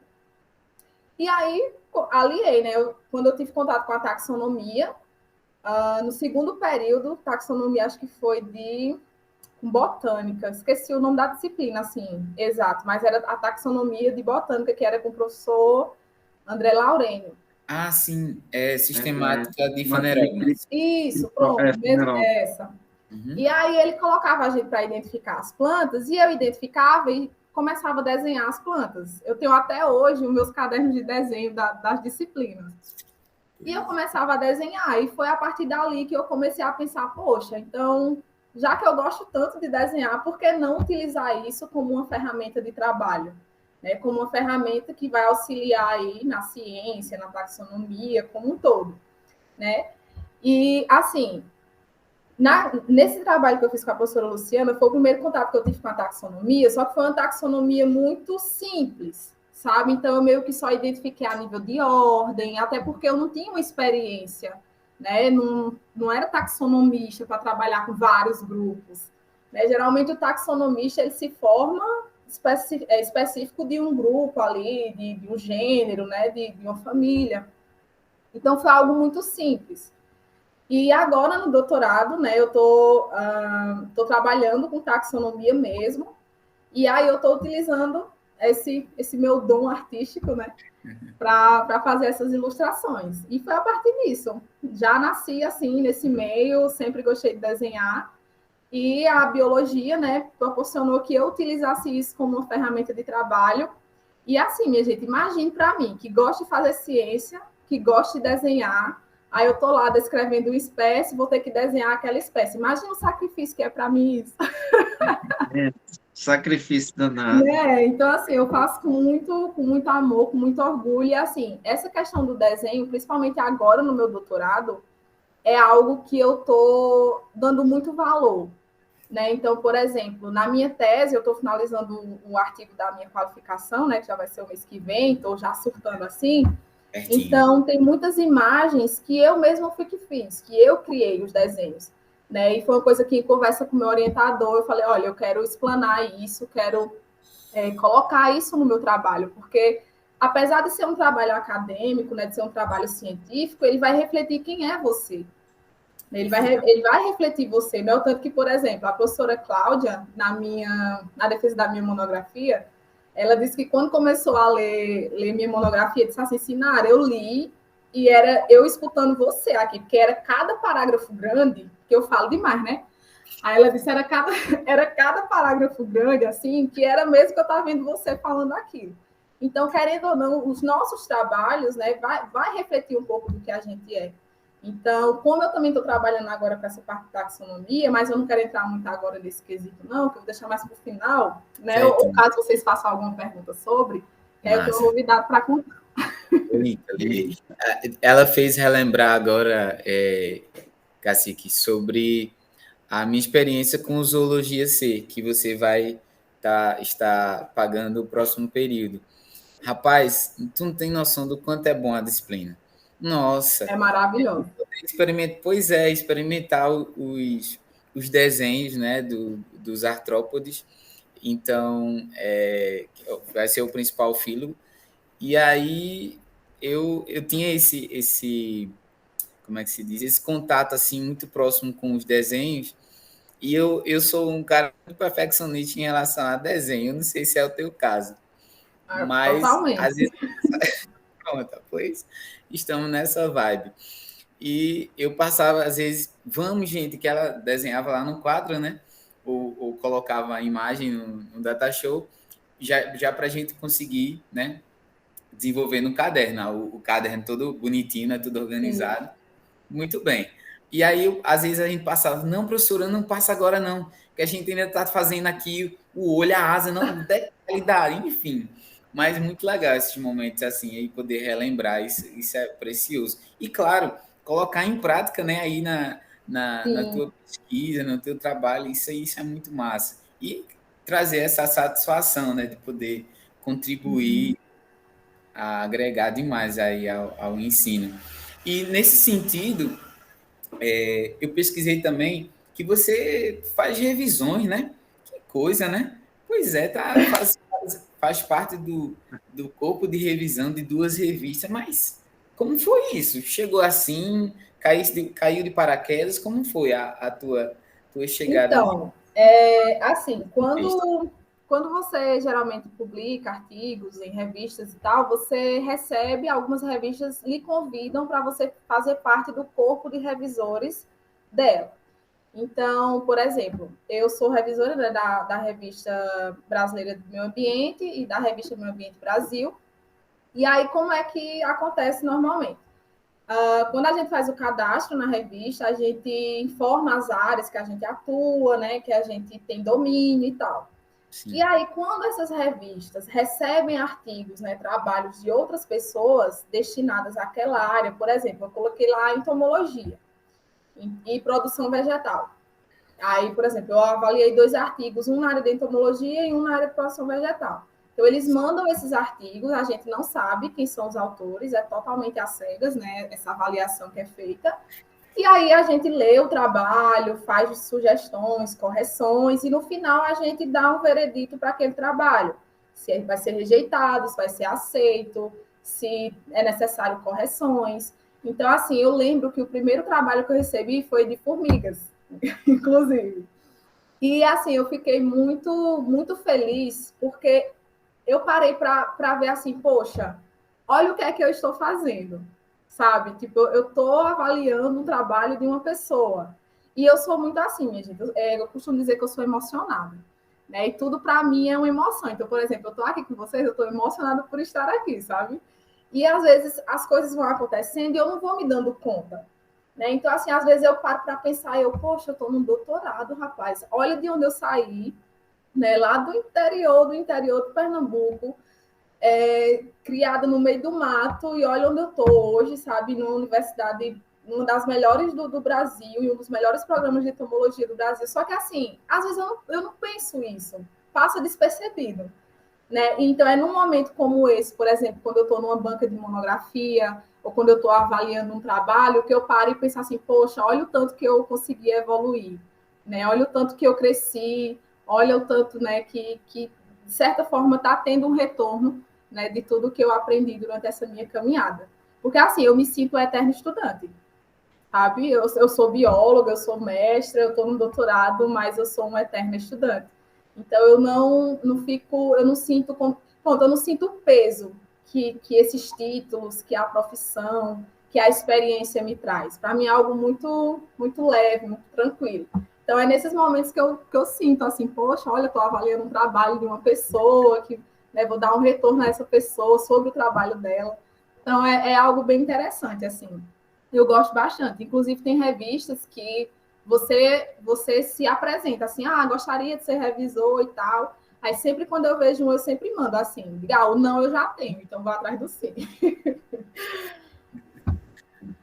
E aí, aliei, né, quando eu tive contato com a taxonomia, no segundo período, taxonomia acho que foi de botânica, esqueci o nome da disciplina, assim, exato, mas era a taxonomia de botânica, que era com o professor André Laurênio. Ah, sim, sistemática de fanerógamas. Isso, pronto, mesmo essa. Uhum. E aí ele colocava a gente para identificar as plantas, e eu identificava e começava a desenhar as plantas. Eu tenho até hoje os meus cadernos de desenho das disciplinas. E eu começava a desenhar, e foi a partir dali que eu comecei a pensar, poxa, então, já que eu gosto tanto de desenhar, por que não utilizar isso como uma ferramenta de trabalho? Né? Como uma ferramenta que vai auxiliar aí na ciência, na taxonomia, como um todo. Né? E, assim, nesse trabalho que eu fiz com a professora Luciana, foi o primeiro contato que eu tive com a taxonomia, só que foi uma taxonomia muito simples, sabe? Então, eu meio que só identifiquei a nível de ordem, até porque eu não tinha uma experiência, né? Não era taxonomista para trabalhar com vários grupos. Né? Geralmente, o taxonomista ele se forma específico de um grupo ali, de um gênero, né? de uma família. Então, foi algo muito simples. E agora, no doutorado, né, eu tô trabalhando com taxonomia mesmo, e aí eu estou utilizando esse meu dom artístico, né, para fazer essas ilustrações. E foi a partir disso. Já nasci assim, nesse meio, sempre gostei de desenhar, e a biologia, né, proporcionou que eu utilizasse isso como uma ferramenta de trabalho. E assim, minha gente, imagine para mim, que gosta de fazer ciência, que gosta de desenhar, Aí eu tô lá descrevendo uma espécie, vou ter que desenhar aquela espécie. Imagina o sacrifício que é para mim isso. É, sacrifício danado. Né? Então, assim, eu faço com muito amor, com muito orgulho. E, assim, essa questão do desenho, principalmente agora no meu doutorado, é algo que eu tô dando muito valor. Né? Então, por exemplo, na minha tese, eu estou finalizando o artigo da minha qualificação, né, que já vai ser o mês que vem, estou já surtando assim. Certinho. Então, tem muitas imagens que eu mesma fui que fiz, que eu criei os desenhos. Né? E foi uma coisa que, em conversa com o meu orientador, eu falei, olha, eu quero explanar isso, quero colocar isso no meu trabalho, porque apesar de ser um trabalho acadêmico, né, de ser um trabalho científico, ele vai refletir quem é você. Ele vai refletir você, né? O tanto que, por exemplo, a professora Cláudia, na defesa da minha monografia, ela disse que quando começou a ler minha monografia, disse assim, Sinara, eu li e era eu escutando você aqui, porque era cada parágrafo grande, que eu falo demais, né? Aí ela disse, era cada parágrafo grande, assim, que era mesmo que eu estava vendo você falando aqui. Então, querendo ou não, os nossos trabalhos, né, vai refletir um pouco do que a gente é. Então, como eu também estou trabalhando agora com essa parte da taxonomia, mas eu não quero entrar muito agora nesse quesito, não, que eu vou deixar mais para o final, né? Ou caso vocês façam alguma pergunta sobre, que aí eu tenho uma novidade para contar. Ela fez relembrar agora, Cacique, sobre a minha experiência com Zoologia C, que você vai estar pagando o próximo período. Rapaz, tu não tem noção do quanto é bom a disciplina. Nossa, É maravilhoso. experimentar os desenhos, né, dos artrópodes. Então, vai ser o principal filo. E aí eu tinha como é que se diz? Esse contato assim muito próximo com os desenhos. E eu sou um cara muito perfeccionista em relação a desenho. Eu não sei se é o teu caso, mas Totalmente. às vezes pronto, pois estamos nessa vibe. E eu passava, às vezes, vamos, gente, que ela desenhava lá no quadro, né? Ou colocava a imagem no data show, já para a gente conseguir, né? Desenvolver no caderno. O caderno todo bonitinho, né, tudo Sim. organizado. Muito bem. E aí, às vezes, a gente passava, não, professora, não passa agora, não, que a gente ainda está fazendo aqui o olho, a asa, não, detalhe, enfim. Mas muito legal esses momentos assim, aí poder relembrar, isso é precioso. E claro, colocar em prática, né, aí na Sim. tua pesquisa, no teu trabalho, isso é muito massa. E trazer essa satisfação, né, de poder contribuir, a agregar demais aí ao ensino. E nesse sentido, eu pesquisei também que você faz revisões, né? Que coisa, né? Pois é, faz parte do corpo de revisão de 2 revistas, mas como foi isso? Chegou assim, caiu de paraquedas, como foi a tua chegada nisso? Então, assim, quando você geralmente publica artigos em revistas e tal, você recebe, algumas revistas lhe convidam para você fazer parte do corpo de revisores dela. Então, por exemplo, eu sou revisora, né, da Revista Brasileira do Meio Ambiente e da Revista Meio Ambiente Brasil. E aí, como é que acontece normalmente? Quando a gente faz o cadastro na revista, a gente informa as áreas que a gente atua, né, que a gente tem domínio e tal. Sim. E aí, quando essas revistas recebem artigos, né, trabalhos de outras pessoas destinadas àquela área, por exemplo, eu coloquei lá entomologia e produção vegetal. Aí, por exemplo, eu avaliei 2 artigos, um na área de entomologia e um na área de produção vegetal. Então, eles mandam esses artigos, a gente não sabe quem são os autores, é totalmente às cegas, né, essa avaliação que é feita. E aí a gente lê o trabalho, faz sugestões, correções, e no final a gente dá um veredito para aquele trabalho. Se ele vai ser rejeitado, se vai ser aceito, se é necessário correções. Então, assim, eu lembro que o primeiro trabalho que eu recebi foi de formigas, inclusive. E, assim, eu fiquei muito, muito feliz, porque eu parei para ver assim, poxa, olha o que é que eu estou fazendo, sabe? Tipo, eu estou avaliando o trabalho de uma pessoa. E eu sou muito assim, minha gente. Eu costumo dizer que eu sou emocionada. Né? E tudo para mim é uma emoção. Então, por exemplo, eu estou aqui com vocês, eu estou emocionada por estar aqui, sabe? E às vezes as coisas vão acontecendo e eu não vou me dando conta. Né? Então, assim, às vezes eu paro para pensar, poxa, eu estou no doutorado, rapaz. Olha de onde eu saí, né? Lá do interior do Pernambuco, criada no meio do mato, e olha onde eu estou hoje, sabe? Numa universidade, uma das melhores do Brasil, e um dos melhores programas de entomologia do Brasil. Só que, assim, às vezes eu não penso isso, passa despercebido. Né? Então, é num momento como esse, por exemplo, quando eu estou numa banca de monografia, ou quando eu estou avaliando um trabalho, que eu paro e penso assim, poxa, olha o tanto que eu consegui evoluir, né? Olha o tanto que eu cresci, olha o tanto, né, que de certa forma está tendo um retorno, né, de tudo que eu aprendi durante essa minha caminhada. Porque, assim, eu me sinto eterna estudante, sabe? Eu sou bióloga, eu sou mestra, eu estou no doutorado, mas eu sou uma eterna estudante. Então, eu não fico, eu não sinto, eu não sinto o peso que esses títulos, que a profissão, que a experiência me traz. Para mim é algo muito, muito leve, muito tranquilo. Então, é nesses momentos que eu sinto assim, poxa, olha, estou avaliando um trabalho de uma pessoa, que, né, vou dar um retorno a essa pessoa sobre o trabalho dela. Então, é algo bem interessante, assim. Eu gosto bastante. Inclusive, tem revistas que você se apresenta assim, gostaria de ser revisor e tal. Aí sempre quando eu vejo um, eu sempre mando assim, o não eu já tenho, então vou atrás do sim.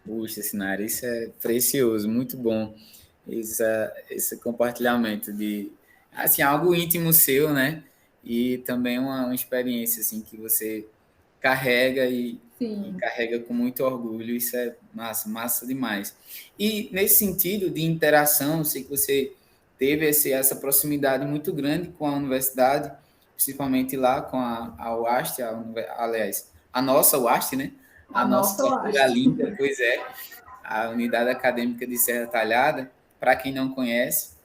Puxa, Sinara, isso é precioso, muito bom. Esse compartilhamento de, assim, algo íntimo seu, né? E também uma experiência, assim, que você carrega e carrega com muito orgulho. Isso é massa, massa demais. E nesse sentido de interação, eu sei que você teve essa proximidade muito grande com a universidade, principalmente lá com a UAST, aliás, a nossa UAST, né? A nossa eu acho. cultura linda, pois é, a Unidade Acadêmica de Serra Talhada, para quem não conhece.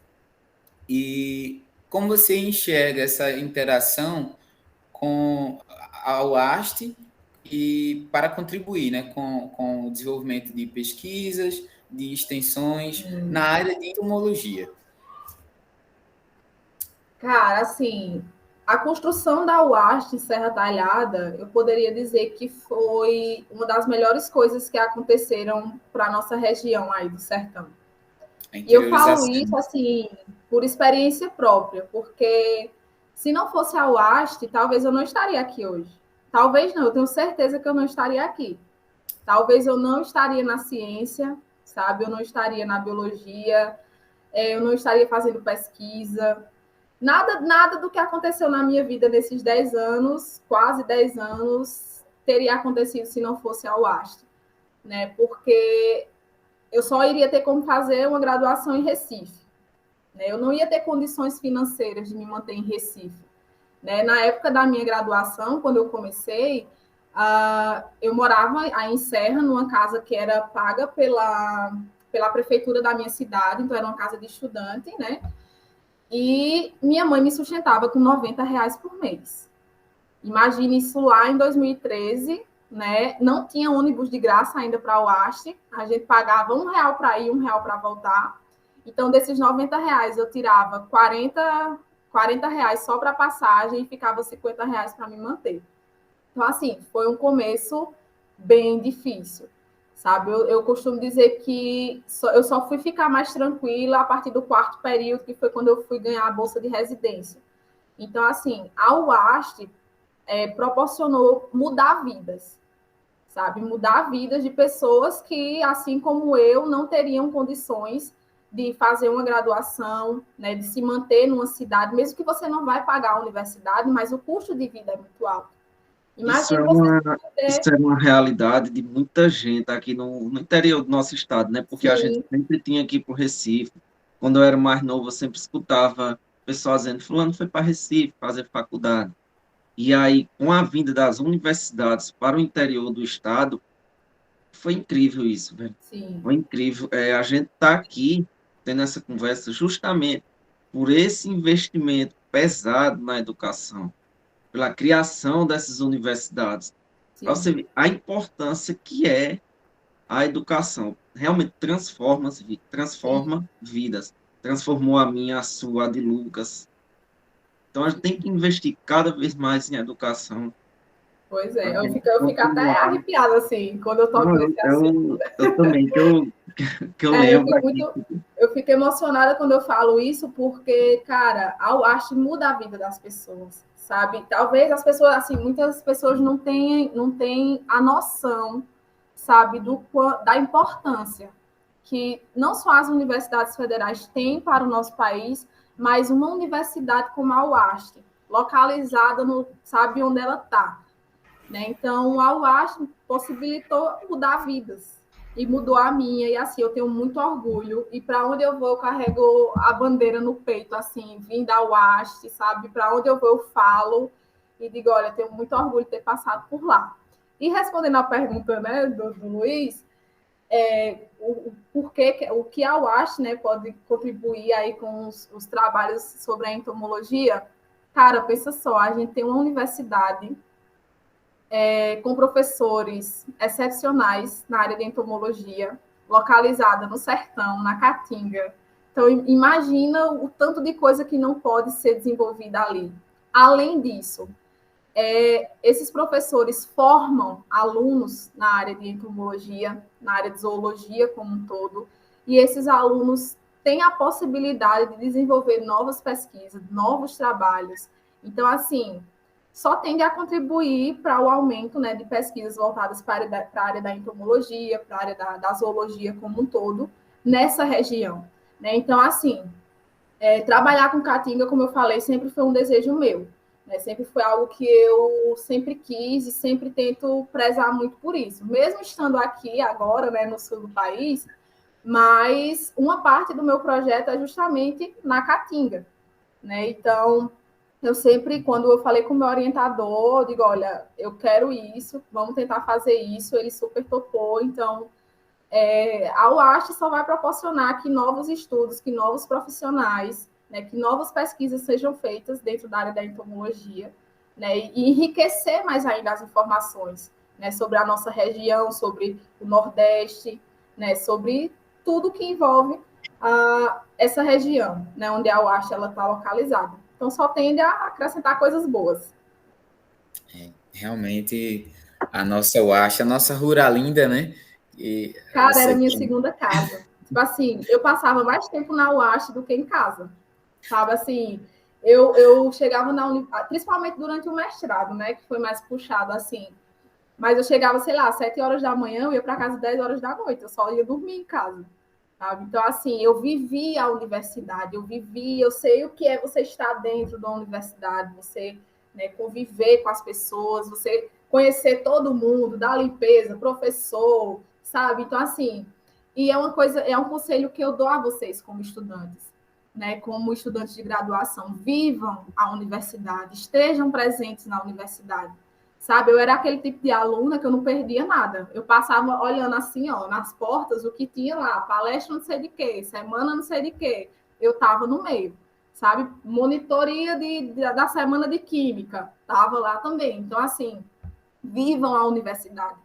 E como você enxerga essa interação com a UAST e para contribuir, né, com o desenvolvimento de pesquisas, de extensões na área de entomologia? Cara, assim, a construção da UAST em Serra Talhada, eu poderia dizer que foi uma das melhores coisas que aconteceram para a nossa região aí do sertão. A E eu falo interiorização. isso, assim, por experiência própria, porque se não fosse a UAST, talvez eu não estaria aqui hoje. Talvez não, eu tenho certeza que eu não estaria aqui. Talvez eu não estaria na ciência, sabe? Eu não estaria na biologia, eu não estaria fazendo pesquisa. Nada do que aconteceu na minha vida nesses 10 anos, quase 10 anos, teria acontecido se não fosse a UAST, né? Porque eu só iria ter como fazer uma graduação em Recife, né? Eu não ia ter condições financeiras de me manter em Recife, né? Na época da minha graduação, quando eu comecei, eu morava aí em Serra, numa casa que era paga pela prefeitura da minha cidade, então era uma casa de estudante, né? E minha mãe me sustentava com R$ 90 por mês. Imagine isso lá em 2013, né? Não tinha ônibus de graça ainda para o Oeste. A gente pagava R$ 1 para ir, R$ 1 para voltar. Então, desses R$ 90, eu tirava R$ 40 só para passagem e ficava R$ 50 para me manter. Então, assim, foi um começo bem difícil, sabe? Eu costumo dizer que eu só fui ficar mais tranquila a partir do quarto período, que foi quando eu fui ganhar a bolsa de residência. Então, assim, a UAST proporcionou mudar vidas, sabe? Mudar vidas de pessoas que, assim como eu, não teriam condições de fazer uma graduação, né, de se manter numa cidade, mesmo que você não vai pagar a universidade, mas o custo de vida é muito alto. Isso Imagine você isso é uma realidade de muita gente aqui no interior do nosso estado, né? Porque a gente sim, sempre tinha aqui para o Recife. Quando eu era mais novo, eu sempre escutava o pessoal dizendo, fulano foi para Recife fazer faculdade. E aí, com a vinda das universidades para o interior do estado, foi incrível isso, velho. sim, Foi incrível. A gente está aqui tendo essa conversa justamente por esse investimento pesado na educação, pela criação dessas universidades. Para sim. você ver a importância que é a educação. Realmente transforma vidas. Transformou a minha, a sua, a de Lucas. Então, a gente tem que investir cada vez mais em educação. Pois A é, eu gente fico até continuar. arrepiada, assim, quando eu toco Não, nesse assunto. eu também, que eu Eu lembro fico aqui. eu fico emocionada quando eu falo isso, porque, cara, a arte muda a vida das pessoas, sabe? Talvez as pessoas, assim, muitas pessoas não têm a noção, sabe, da importância que não só as universidades federais têm para o nosso país, mas uma universidade como a UAST, localizada no, sabe onde ela está, né? Então, a UAST possibilitou mudar vidas e mudou a minha, e assim, eu tenho muito orgulho, e para onde eu vou, eu carrego a bandeira no peito, assim, vim da UAST, sabe? Para onde eu vou, eu falo, e digo, olha, eu tenho muito orgulho de ter passado por lá. E respondendo a pergunta, né, do Luiz, o que a UAST, né, pode contribuir aí com os trabalhos sobre a entomologia, cara, pensa só, a gente tem uma universidade com professores excepcionais na área de entomologia, localizada no sertão, na Caatinga. Então, imagina o tanto de coisa que não pode ser desenvolvida ali. Além disso, esses professores formam alunos na área de entomologia, na área de zoologia como um todo, e esses alunos têm a possibilidade de desenvolver novas pesquisas, novos trabalhos. Então, assim, só tende a contribuir para o aumento, né, de pesquisas voltadas para a área da entomologia, para a área da zoologia como um todo, nessa região. Né? Então, assim, trabalhar com caatinga, como eu falei, sempre foi um desejo meu. Né? Sempre foi algo que eu sempre quis e sempre tento prezar muito por isso. Mesmo estando aqui agora, né, no sul do país, mas uma parte do meu projeto é justamente na caatinga. Né? Então, eu sempre, quando eu falei com o meu orientador, eu digo, olha, eu quero isso, vamos tentar fazer isso, ele super topou, então a UAST só vai proporcionar que novos estudos, que novos profissionais, né, que novas pesquisas sejam feitas dentro da área da entomologia, né, e enriquecer mais ainda as informações, né, sobre a nossa região, sobre o Nordeste, né, sobre tudo que envolve essa região, né, onde a UAST está localizada. Então, só tende a acrescentar coisas boas. Realmente, a nossa UASH, a nossa Ruralinda, né? E Cara, era você minha tem. segunda casa. Tipo assim, eu passava mais tempo na UAST do que em casa. Sabe, assim, eu chegava principalmente durante o mestrado, né, que foi mais puxado, assim, mas eu chegava, sei lá, 7 horas da manhã, eu ia para casa 10 horas da noite, eu só ia dormir em casa, sabe? Então, assim, eu vivi a universidade, eu sei o que é você estar dentro da universidade, você, né, conviver com as pessoas, você conhecer todo mundo, da limpeza, professor, sabe? Então, assim, e é um conselho que eu dou a vocês como estudantes, né, como estudantes de graduação, vivam a universidade, estejam presentes na universidade, sabe? Eu era aquele tipo de aluna que eu não perdia nada. Eu passava olhando assim, ó, nas portas, o que tinha lá, palestra não sei de quê, semana não sei de quê. Eu estava no meio, sabe? Monitoria da semana de química, estava lá também. Então, assim, vivam a universidade,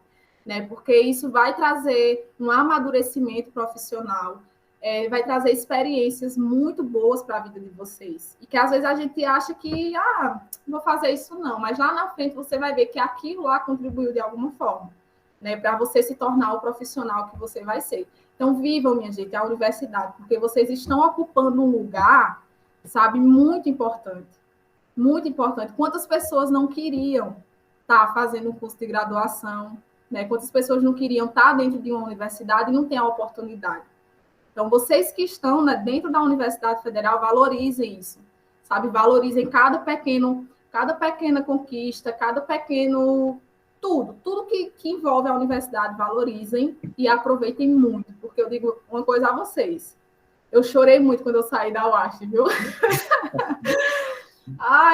né? Porque isso vai trazer um amadurecimento profissional, vai trazer experiências muito boas para a vida de vocês. E que às vezes a gente acha que, não vou fazer isso não, mas lá na frente você vai ver que aquilo lá contribuiu de alguma forma, né? Para você se tornar o profissional que você vai ser. Então, vivam, minha gente, a universidade, porque vocês estão ocupando um lugar, sabe, muito importante. Muito importante. Quantas pessoas não queriam estar fazendo um curso de graduação, né? Quantas pessoas não queriam estar dentro de uma universidade e não têm a oportunidade. Então, vocês que estão, né, dentro da Universidade Federal, valorizem isso, sabe? Valorizem cada pequena conquista, cada pequeno tudo que envolve a universidade, valorizem e aproveitem muito, porque eu digo uma coisa a vocês. Eu chorei muito quando eu saí da UAST, viu?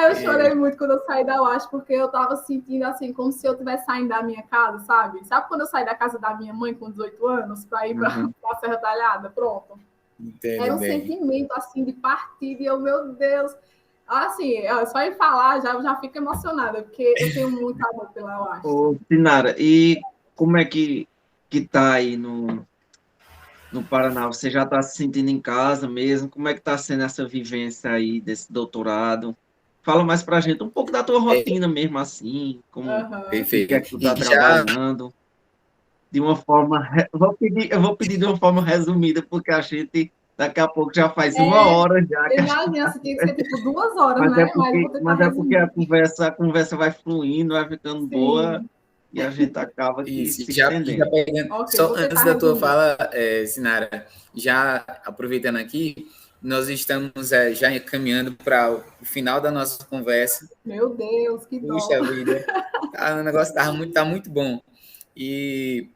Eu chorei muito quando eu saí da UAST, porque eu tava sentindo assim, como se eu estivesse saindo da minha casa, sabe? Sabe quando eu saí da casa da minha mãe com 18 anos para ir para a Serra Talhada? Pronto. Entendo Era um bem. sentimento assim de partida, e eu, meu Deus. Assim, só em falar já fico emocionada, porque eu tenho muito amor pela UAST. Ô, Sinara, e como é que tá aí no Paraná? Você já está se sentindo em casa mesmo? Como é que está sendo essa vivência aí desse doutorado? fala mais pra gente um pouco da tua rotina mesmo, assim, como o que Perfeito. é que tu tá E já, trabalhando, de uma forma, eu vou pedir de uma forma resumida, porque a gente daqui a pouco já faz uma hora já que a gente Imagina, se tinha que ser tipo 2 horas, mas é né? Mas eu vou tentar porque resumir. a conversa vai fluindo, vai ficando boa Sim, e a gente acaba aqui isso, se e já estendendo. pegando, ok, só vou antes tentar da tua resumir. fala, Sinara, já aproveitando aqui, nós estamos já caminhando para o final da nossa conversa. Meu Deus, que dó. Puxa vida, o negócio tá muito bom. E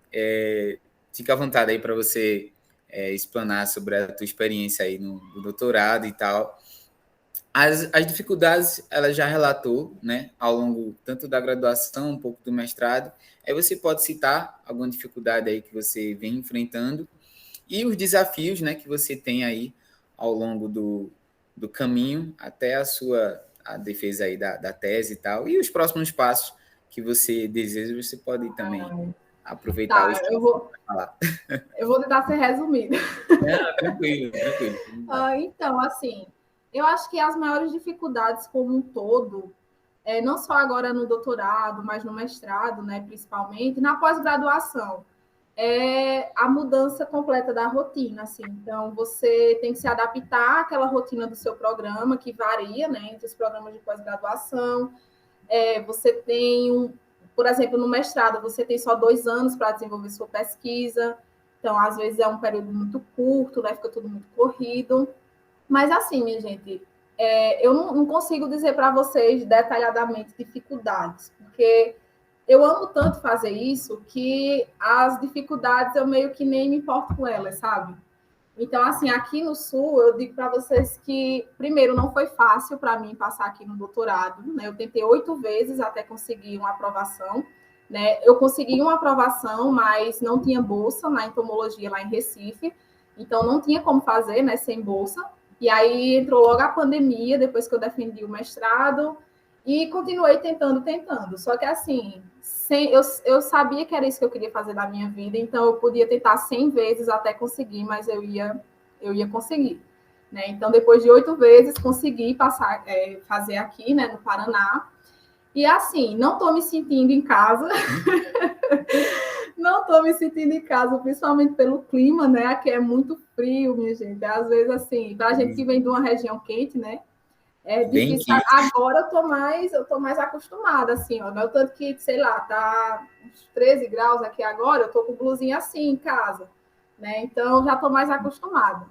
fica à vontade aí para você explanar sobre a tua experiência aí no doutorado e tal. As dificuldades ela já relatou, né, ao longo tanto da graduação, um pouco do mestrado. Aí você pode citar alguma dificuldade aí que você vem enfrentando e os desafios, né, que você tem aí ao longo do caminho até a defesa aí da tese e tal, e os próximos passos que você deseja, você pode também aproveitar o Tá, espaço para falar. eu vou tentar ser resumida. Não, tranquilo, tranquilo. Então, assim, eu acho que as maiores dificuldades como um todo, não só agora no doutorado, mas no mestrado, né, principalmente, na pós-graduação, é a mudança completa da rotina, assim. Então, você tem que se adaptar àquela rotina do seu programa, que varia, né, entre os programas de pós-graduação. Você tem, por exemplo, no mestrado, você tem só 2 anos para desenvolver sua pesquisa. Então, às vezes é um período muito curto, né, fica tudo muito corrido. Mas assim, minha gente, eu não consigo dizer para vocês detalhadamente dificuldades, porque eu amo tanto fazer isso que as dificuldades eu meio que nem me importo com elas, sabe? Então, assim, aqui no Sul, eu digo para vocês que, primeiro, não foi fácil para mim passar aqui no doutorado, né? Eu tentei 8 vezes até conseguir uma aprovação, né? Eu consegui uma aprovação, mas não tinha bolsa na entomologia lá em Recife, então não tinha como fazer, né, sem bolsa. E aí entrou logo a pandemia, depois que eu defendi o mestrado, e continuei tentando. Só que, assim, eu sabia que era isso que eu queria fazer na minha vida, então eu podia tentar 100 vezes até conseguir, mas eu ia conseguir. Né? Então, depois de 8 vezes, consegui passar, fazer aqui, né, no Paraná. E, assim, não estou me sentindo em casa. Não estou me sentindo em casa, principalmente pelo clima, né? Aqui é muito frio, minha gente. Às vezes, assim, para a gente que vem de uma região quente, né? É Bem difícil. que Agora eu tô mais acostumada, assim, ó. Não tanto que, sei lá, tá uns 13 graus aqui agora, eu tô com blusinha assim em casa, né? Então já tô mais acostumada.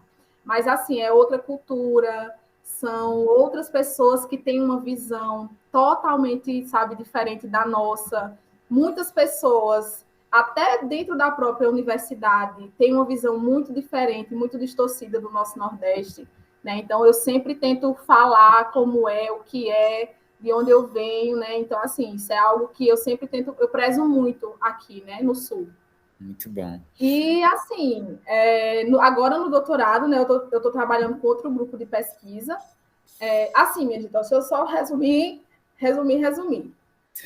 Mas assim, é outra cultura, são outras pessoas que têm uma visão totalmente, sabe, diferente da nossa. Muitas pessoas, até dentro da própria universidade, têm uma visão muito diferente, muito distorcida do nosso Nordeste. Né? Então, eu sempre tento falar como é, o que é, de onde eu venho, né? Então, assim, isso é algo que eu sempre tento, eu prezo muito aqui, né, no Sul. muito bom. E, assim, agora no doutorado, né, eu estou trabalhando com outro grupo de pesquisa. Assim, minha gente, então, se eu só resumir.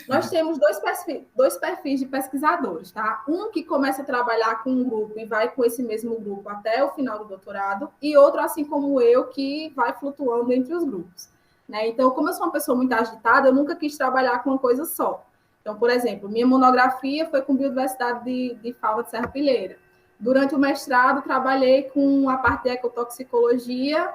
Nós temos dois perfis de pesquisadores, tá? Um que começa a trabalhar com um grupo e vai com esse mesmo grupo até o final do doutorado, e outro, assim como eu, que vai flutuando entre os grupos. Né? Então, como eu sou uma pessoa muito agitada, eu nunca quis trabalhar com uma coisa só. Então, por exemplo, minha monografia foi com biodiversidade de fauna de serrapilheira. Durante o mestrado, trabalhei com a parte de ecotoxicologia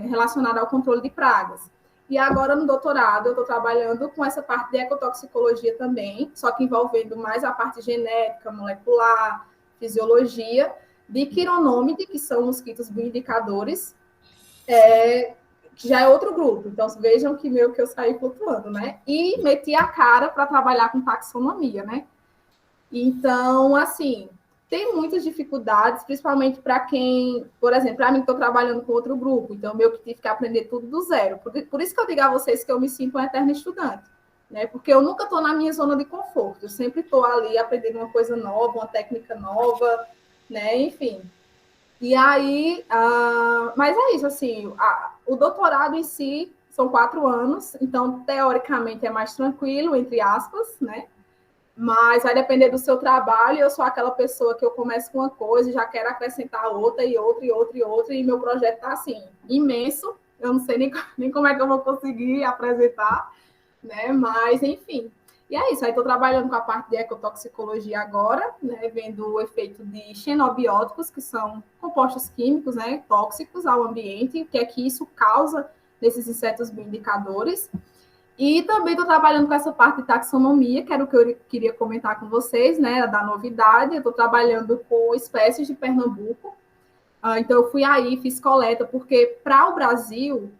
relacionada ao controle de pragas. E agora, no doutorado, eu estou trabalhando com essa parte de ecotoxicologia também, só que envolvendo mais a parte genética, molecular, fisiologia, de quironômide, que são mosquitos bioindicadores, que já é outro grupo. Então, vejam que meio que eu saí flutuando, né? E meti a cara para trabalhar com taxonomia, né? Então, assim, tem muitas dificuldades, principalmente para quem, por exemplo, para mim que estou trabalhando com outro grupo, então eu que tive que aprender tudo do zero. Por isso que eu digo a vocês que eu me sinto uma eterna estudante, né? Porque eu nunca estou na minha zona de conforto, eu sempre estou ali aprendendo uma coisa nova, uma técnica nova, né? Enfim. E aí, mas é isso, assim, o doutorado em si são 4 anos, então, teoricamente, é mais tranquilo, entre aspas, né? Mas vai depender do seu trabalho. Eu sou aquela pessoa que eu começo com uma coisa e já quero acrescentar outra, e outra, e outra, e outra, e meu projeto está assim, imenso, eu não sei nem como é que eu vou conseguir apresentar, né? Mas, enfim. E é isso, aí estou trabalhando com a parte de ecotoxicologia agora, né? Vendo o efeito de xenobióticos, que são compostos químicos, né? Tóxicos ao ambiente, o que é que isso causa nesses insetos bioindicadores. E também estou trabalhando com essa parte de taxonomia, que era o que eu queria comentar com vocês, né? Da novidade. Eu estou trabalhando com espécies de Pernambuco. Então, eu fui aí, fiz coleta, porque para o Brasil,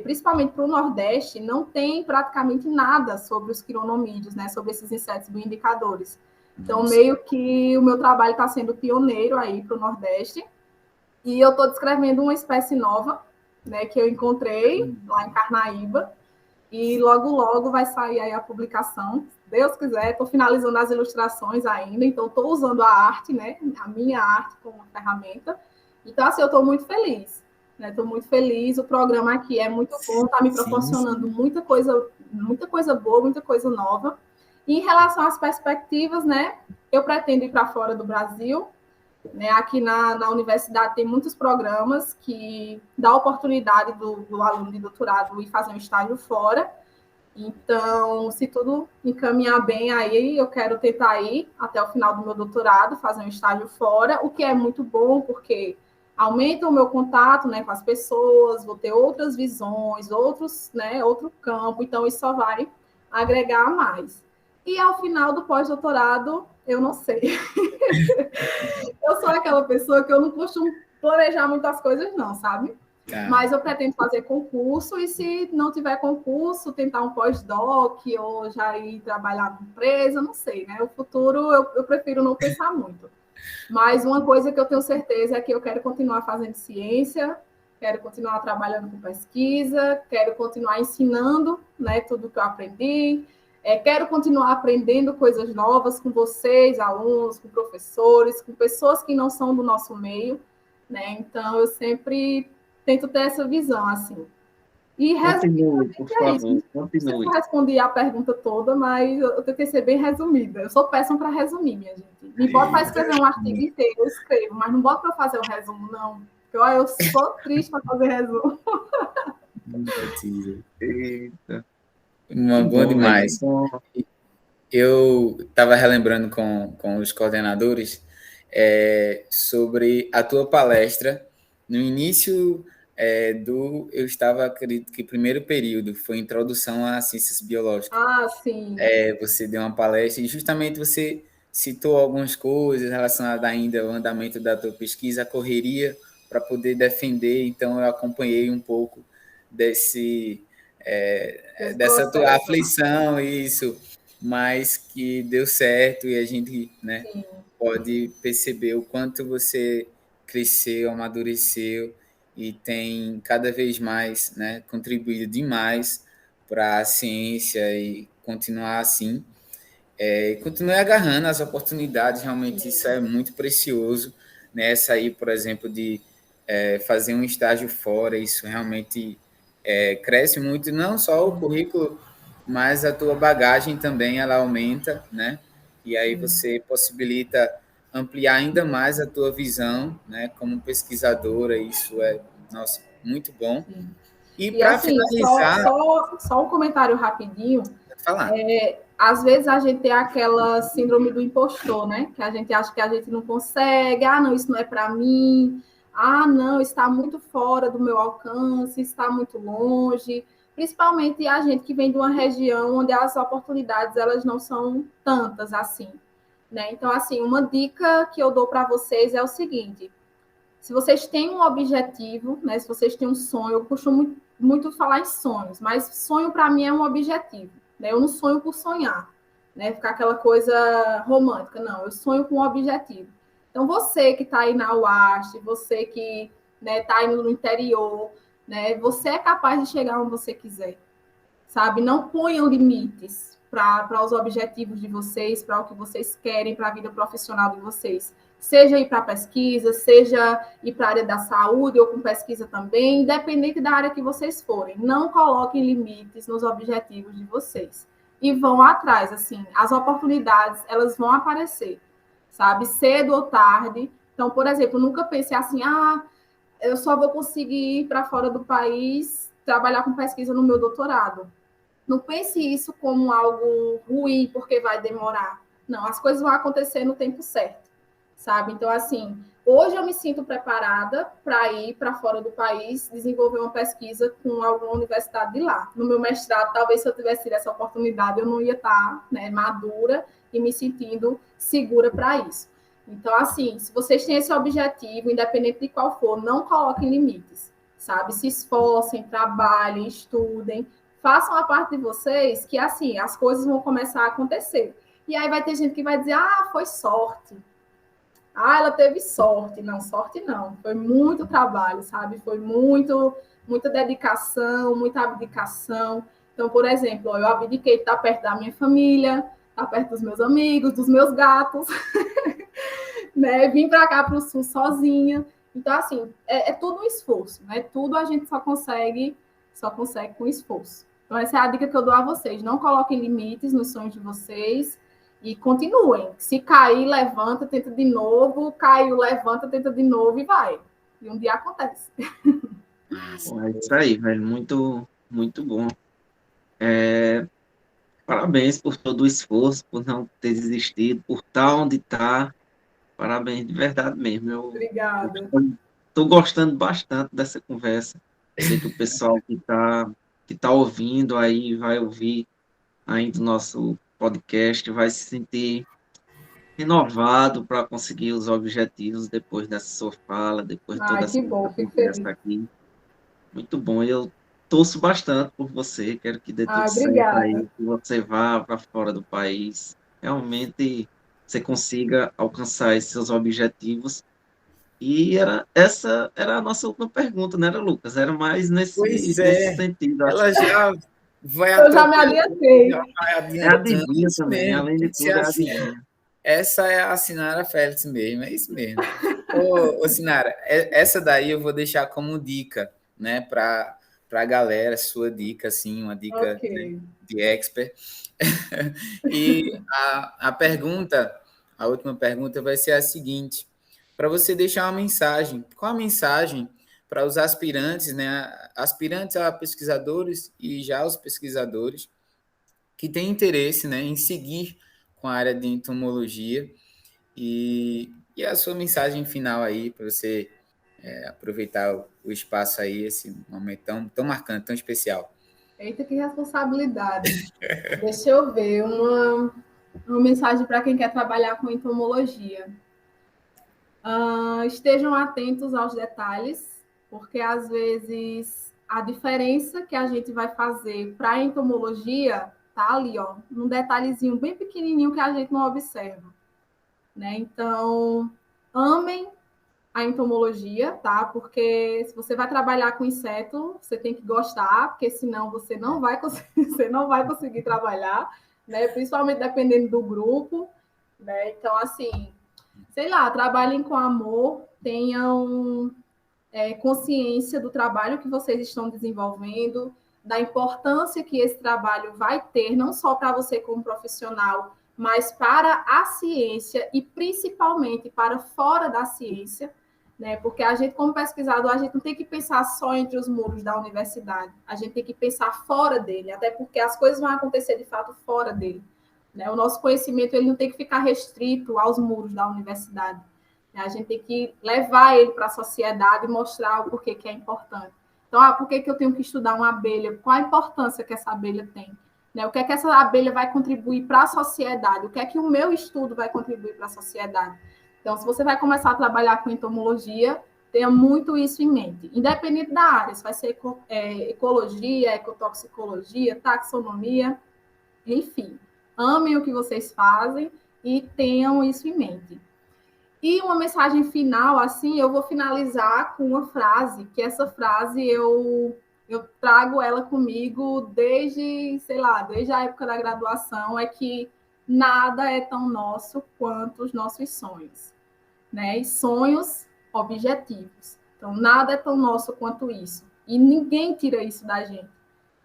principalmente para o Nordeste, não tem praticamente nada sobre os quironomídeos, né? Sobre esses insetos bioindicadores. Então, meio que o meu trabalho está sendo pioneiro aí para o Nordeste. E eu estou descrevendo uma espécie nova, né? Que eu encontrei lá em Carnaíba. E logo vai sair aí a publicação, se Deus quiser. Estou finalizando as ilustrações ainda, então estou usando a arte, né? A minha arte como ferramenta. Então, assim, eu estou muito feliz, né? Estou muito feliz. O programa aqui é muito bom, está me proporcionando muita coisa boa, muita coisa nova. E em relação às perspectivas, né? Eu pretendo ir para fora do Brasil. Né? Aqui na universidade tem muitos programas que dá a oportunidade do aluno de doutorado ir fazer um estágio fora. Então, se tudo encaminhar bem aí, eu quero tentar ir até o final do meu doutorado, fazer um estágio fora, o que é muito bom, porque aumenta o meu contato, né, com as pessoas, vou ter outras visões, outro campo, então isso só vai agregar mais. E ao final do pós-doutorado, eu não sei. Eu sou aquela pessoa que eu não costumo planejar muitas coisas, não, sabe? Mas eu pretendo fazer concurso e, se não tiver concurso, tentar um pós-doc ou já ir trabalhar na empresa, não sei, né? O futuro eu prefiro não pensar muito. Mas uma coisa que eu tenho certeza é que eu quero continuar fazendo ciência, quero continuar trabalhando com pesquisa, quero continuar ensinando, né, tudo que eu aprendi. Quero continuar aprendendo coisas novas com vocês, alunos, com professores, com pessoas que não são do nosso meio, né? Então, eu sempre tento ter essa visão, assim. E continue, por favor, continue. Não sei se eu respondi a pergunta toda, mas eu tentei ser bem resumida. Eu sou péssima para resumir, minha gente. Me bota para escrever um artigo inteiro, eu escrevo, mas não bota para fazer o resumo, não. Porque eu sou triste para fazer resumo. Eita. Bom demais. Eu estava relembrando com os coordenadores sobre a tua palestra. No início eu estava, acredito que primeiro período, foi Introdução às Ciências Biológicas. Ah, sim. Você deu uma palestra e justamente você citou algumas coisas relacionadas ainda ao andamento da tua pesquisa, a correria para poder defender, então eu acompanhei um pouco dessa tua aflição, isso, mas que deu certo e a gente, né, pode perceber o quanto você cresceu, amadureceu e tem cada vez mais, né, contribuído demais para a ciência e continuar assim. Continue agarrando as oportunidades, realmente isso é muito precioso, né? Essa aí, por exemplo, de fazer um estágio fora, isso realmente cresce muito, não só o currículo, mas a tua bagagem também, ela aumenta, né? E aí você possibilita ampliar ainda mais a tua visão, né? Como pesquisadora, isso é, nossa, muito bom. E para assim, finalizar... Só um comentário rapidinho. Pode falar. Às vezes a gente tem aquela síndrome do impostor, né? Que a gente acha que a gente não consegue, não, isso não é para mim, não, está muito fora do meu alcance, está muito longe. Principalmente a gente que vem de uma região onde as oportunidades elas não são tantas assim, né? Então, assim, uma dica que eu dou para vocês é o seguinte: se vocês têm um objetivo, né? Se vocês têm um sonho, eu costumo muito falar em sonhos, mas sonho para mim é um objetivo. Eu não sonho por sonhar, né? Ficar aquela coisa romântica. Não, eu sonho com um objetivo. Então, você que está aí na UAST, você que está indo no interior, né? Você é capaz de chegar onde você quiser, sabe? Não ponham limites para os objetivos de vocês, para o que vocês querem, para a vida profissional de vocês. Seja ir para a pesquisa, seja ir para a área da saúde ou com pesquisa também, independente da área que vocês forem. Não coloquem limites nos objetivos de vocês. E vão atrás, assim, as oportunidades, elas vão aparecer, sabe? Cedo ou tarde. Então, por exemplo, nunca pensei assim, eu só vou conseguir ir para fora do país trabalhar com pesquisa no meu doutorado. Não pense isso como algo ruim, porque vai demorar. Não, as coisas vão acontecer no tempo certo, sabe? Então, assim, hoje eu me sinto preparada para ir para fora do país, desenvolver uma pesquisa com alguma universidade de lá. No meu mestrado, talvez se eu tivesse tido essa oportunidade, eu não ia estar, né, madura e me sentindo segura para isso. Então, assim, se vocês têm esse objetivo, independente de qual for, não coloquem limites, sabe? Se esforcem, trabalhem, estudem, façam a parte de vocês que, assim, as coisas vão começar a acontecer. E aí vai ter gente que vai dizer, foi sorte. Ela teve sorte. Não, sorte não. Foi muito trabalho, sabe? Foi muita dedicação, muita abdicação. Então, por exemplo, eu abdiquei de estar perto da minha família, estar perto dos meus amigos, dos meus gatos, né? Vim para cá, para o Sul, sozinha. Então, assim, é tudo um esforço, né? Tudo a gente só consegue com esforço. Então, essa é a dica que eu dou a vocês. Não coloquem limites nos sonhos de vocês e continuem. Se cair, levanta, tenta de novo. Caiu, levanta, tenta de novo e vai. E um dia acontece. É isso aí, velho. Muito, muito bom. Parabéns por todo o esforço, por não ter desistido, por estar onde está. Parabéns de verdade mesmo. Obrigada. Estou gostando bastante dessa conversa. Sei que o pessoal que tá ouvindo aí vai ouvir ainda o nosso podcast, vai se sentir renovado para conseguir os objetivos depois dessa sua fala, depois de toda essa Que bom, fico conversa feliz. aqui. Muito bom. Eu torço bastante por você, quero que dê tudo certo Obrigada. aí, que você vá para fora do país, realmente você consiga alcançar esses seus objetivos. E essa era a nossa última pergunta, né, Lucas? Era mais Pois nesse é, sentido. Acho ela já vai Eu já me atropelando, adiantei. já vai é adiantando. adivinha Isso também, mesmo, além tem de que ser tudo, é assim. adivinha. Essa é a Sinara Félix mesmo, é isso mesmo. Ô, Sinara, essa daí eu vou deixar como dica, né, para a galera, sua dica, assim, uma dica Ok. de expert. E a pergunta, a última pergunta vai ser a seguinte: para você deixar uma mensagem, qual a mensagem para os aspirantes, né, aspirantes a pesquisadores e já os pesquisadores que têm interesse, né, em seguir com a área de entomologia e a sua mensagem final aí para você aproveitar o espaço aí, esse momento tão marcante, tão especial. Eita, que responsabilidade. Deixa eu ver uma mensagem para quem quer trabalhar com entomologia. Estejam atentos aos detalhes, porque às vezes a diferença que a gente vai fazer para a entomologia tá ali, ó, num detalhezinho bem pequenininho que a gente não observa, né? Então, amem a entomologia, tá? Porque se você vai trabalhar com inseto, você tem que gostar, porque senão você não vai conseguir trabalhar, né? Principalmente dependendo do grupo, né? Então, assim, sei lá, trabalhem com amor, tenham consciência do trabalho que vocês estão desenvolvendo, da importância que esse trabalho vai ter, não só para você como profissional, mas para a ciência e principalmente para fora da ciência, né? Porque a gente, como pesquisador, a gente não tem que pensar só entre os muros da universidade, a gente tem que pensar fora dele, até porque as coisas vão acontecer de fato fora dele, né? O nosso conhecimento ele não tem que ficar restrito aos muros da universidade. A gente tem que levar ele para a sociedade e mostrar o porquê que é importante. Então, por que eu tenho que estudar uma abelha? Qual a importância que essa abelha tem? Né? O que é que essa abelha vai contribuir para a sociedade? O que é que o meu estudo vai contribuir para a sociedade? Então, se você vai começar a trabalhar com entomologia, tenha muito isso em mente. Independente da área, se vai ser ecologia, ecotoxicologia, taxonomia, enfim. Amem o que vocês fazem e tenham isso em mente. E uma mensagem final, assim, eu vou finalizar com uma frase, que essa frase eu trago ela comigo desde, sei lá, desde a época da graduação, é que nada é tão nosso quanto os nossos sonhos, né? E sonhos objetivos. Então, nada é tão nosso quanto isso. E ninguém tira isso da gente,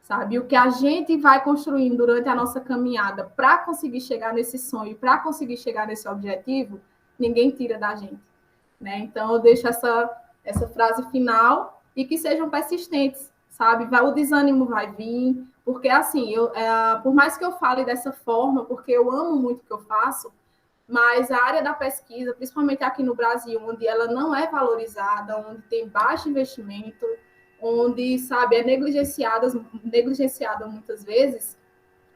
sabe? O que a gente vai construindo durante a nossa caminhada para conseguir chegar nesse sonho, para conseguir chegar nesse objetivo, ninguém tira da gente, né? Então eu deixo essa frase final e que sejam persistentes, sabe? O desânimo vai vir, porque assim, por mais que eu fale dessa forma, porque eu amo muito o que eu faço, mas a área da pesquisa, principalmente aqui no Brasil, onde ela não é valorizada, onde tem baixo investimento, onde, sabe, é negligenciada muitas vezes,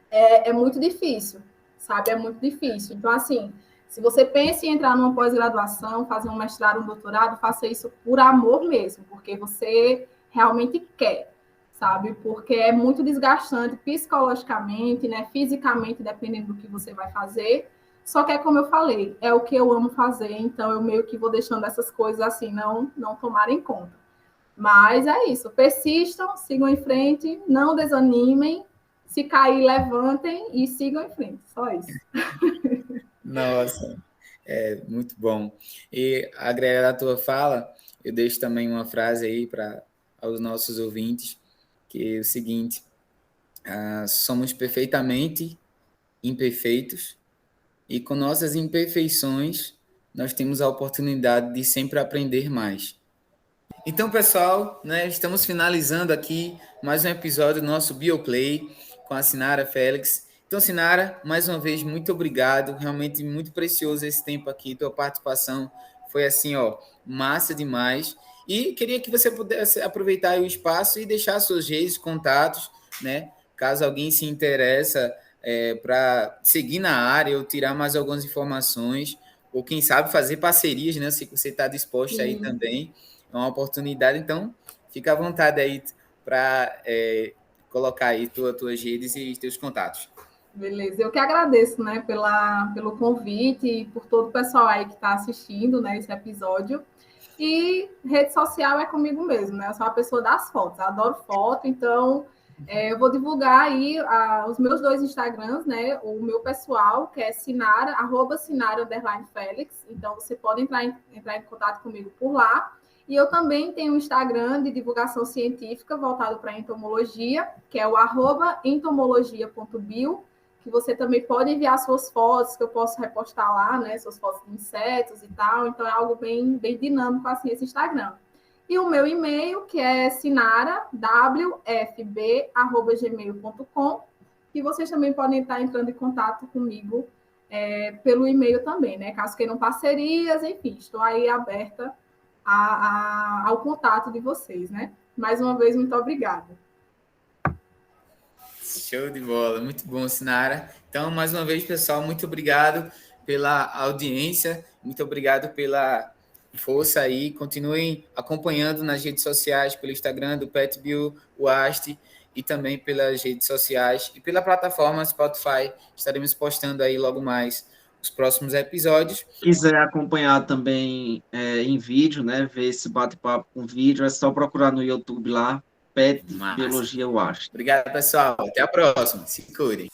é muito difícil, sabe? É muito difícil. Então, assim, se você pensa em entrar numa pós-graduação, fazer um mestrado, um doutorado, faça isso por amor mesmo, porque você realmente quer, sabe? Porque é muito desgastante psicologicamente, né? Fisicamente, dependendo do que você vai fazer. Só que é como eu falei, é o que eu amo fazer, então eu meio que vou deixando essas coisas assim não tomarem conta. Mas é isso, persistam, sigam em frente, não desanimem, se cair, levantem e sigam em frente, só isso. Nossa, muito bom. E agregar a tua fala, eu deixo também uma frase aí para os nossos ouvintes, que é o seguinte: somos perfeitamente imperfeitos e com nossas imperfeições nós temos a oportunidade de sempre aprender mais. Então, pessoal, né, estamos finalizando aqui mais um episódio do nosso Bioplay com a Sinara Félix. Então, Sinara, mais uma vez, muito obrigado. Realmente muito precioso esse tempo aqui. Tua participação foi assim, ó, massa demais. E queria que você pudesse aproveitar o espaço e deixar suas redes, contatos, né? Caso alguém se interessa para seguir na área ou tirar mais algumas informações, ou quem sabe fazer parcerias, né? Se você está disposto aí também. É uma oportunidade, então fica à vontade aí para colocar aí tuas redes e teus contatos. Beleza, eu que agradeço, né, pelo convite e por todo o pessoal aí que está assistindo, né, esse episódio. E rede social é comigo mesmo, né? Eu sou uma pessoa das fotos, adoro foto, então eu vou divulgar aí os meus 2 Instagrams, né? O meu pessoal, que é Sinara, @Sinara_Félix. Então, você pode entrar em contato comigo por lá. E eu também tenho um Instagram de divulgação científica voltado para entomologia, que é o @entomologia.bio, que você também pode enviar suas fotos, que eu posso repostar lá, né? Suas fotos de insetos e tal. Então, é algo bem, bem dinâmico, assim, esse Instagram. E o meu e-mail, que é sinarawfb@gmail.com, que vocês também podem estar entrando em contato comigo pelo e-mail também, né? Caso queiram parcerias, enfim, estou aí aberta ao contato de vocês, né? Mais uma vez, muito obrigada. Show de bola, muito bom, Sinara. Então, mais uma vez, pessoal, muito obrigado pela audiência, muito obrigado pela força aí. Continuem acompanhando nas redes sociais, pelo Instagram do PetBio UAST e também pelas redes sociais e pela plataforma Spotify. Estaremos postando aí logo mais os próximos episódios. Se quiser acompanhar também em vídeo, né, ver esse bate-papo com vídeo, é só procurar no YouTube lá, Pet Biologia UAST. Obrigado, pessoal. Até a próxima. Se cuidem.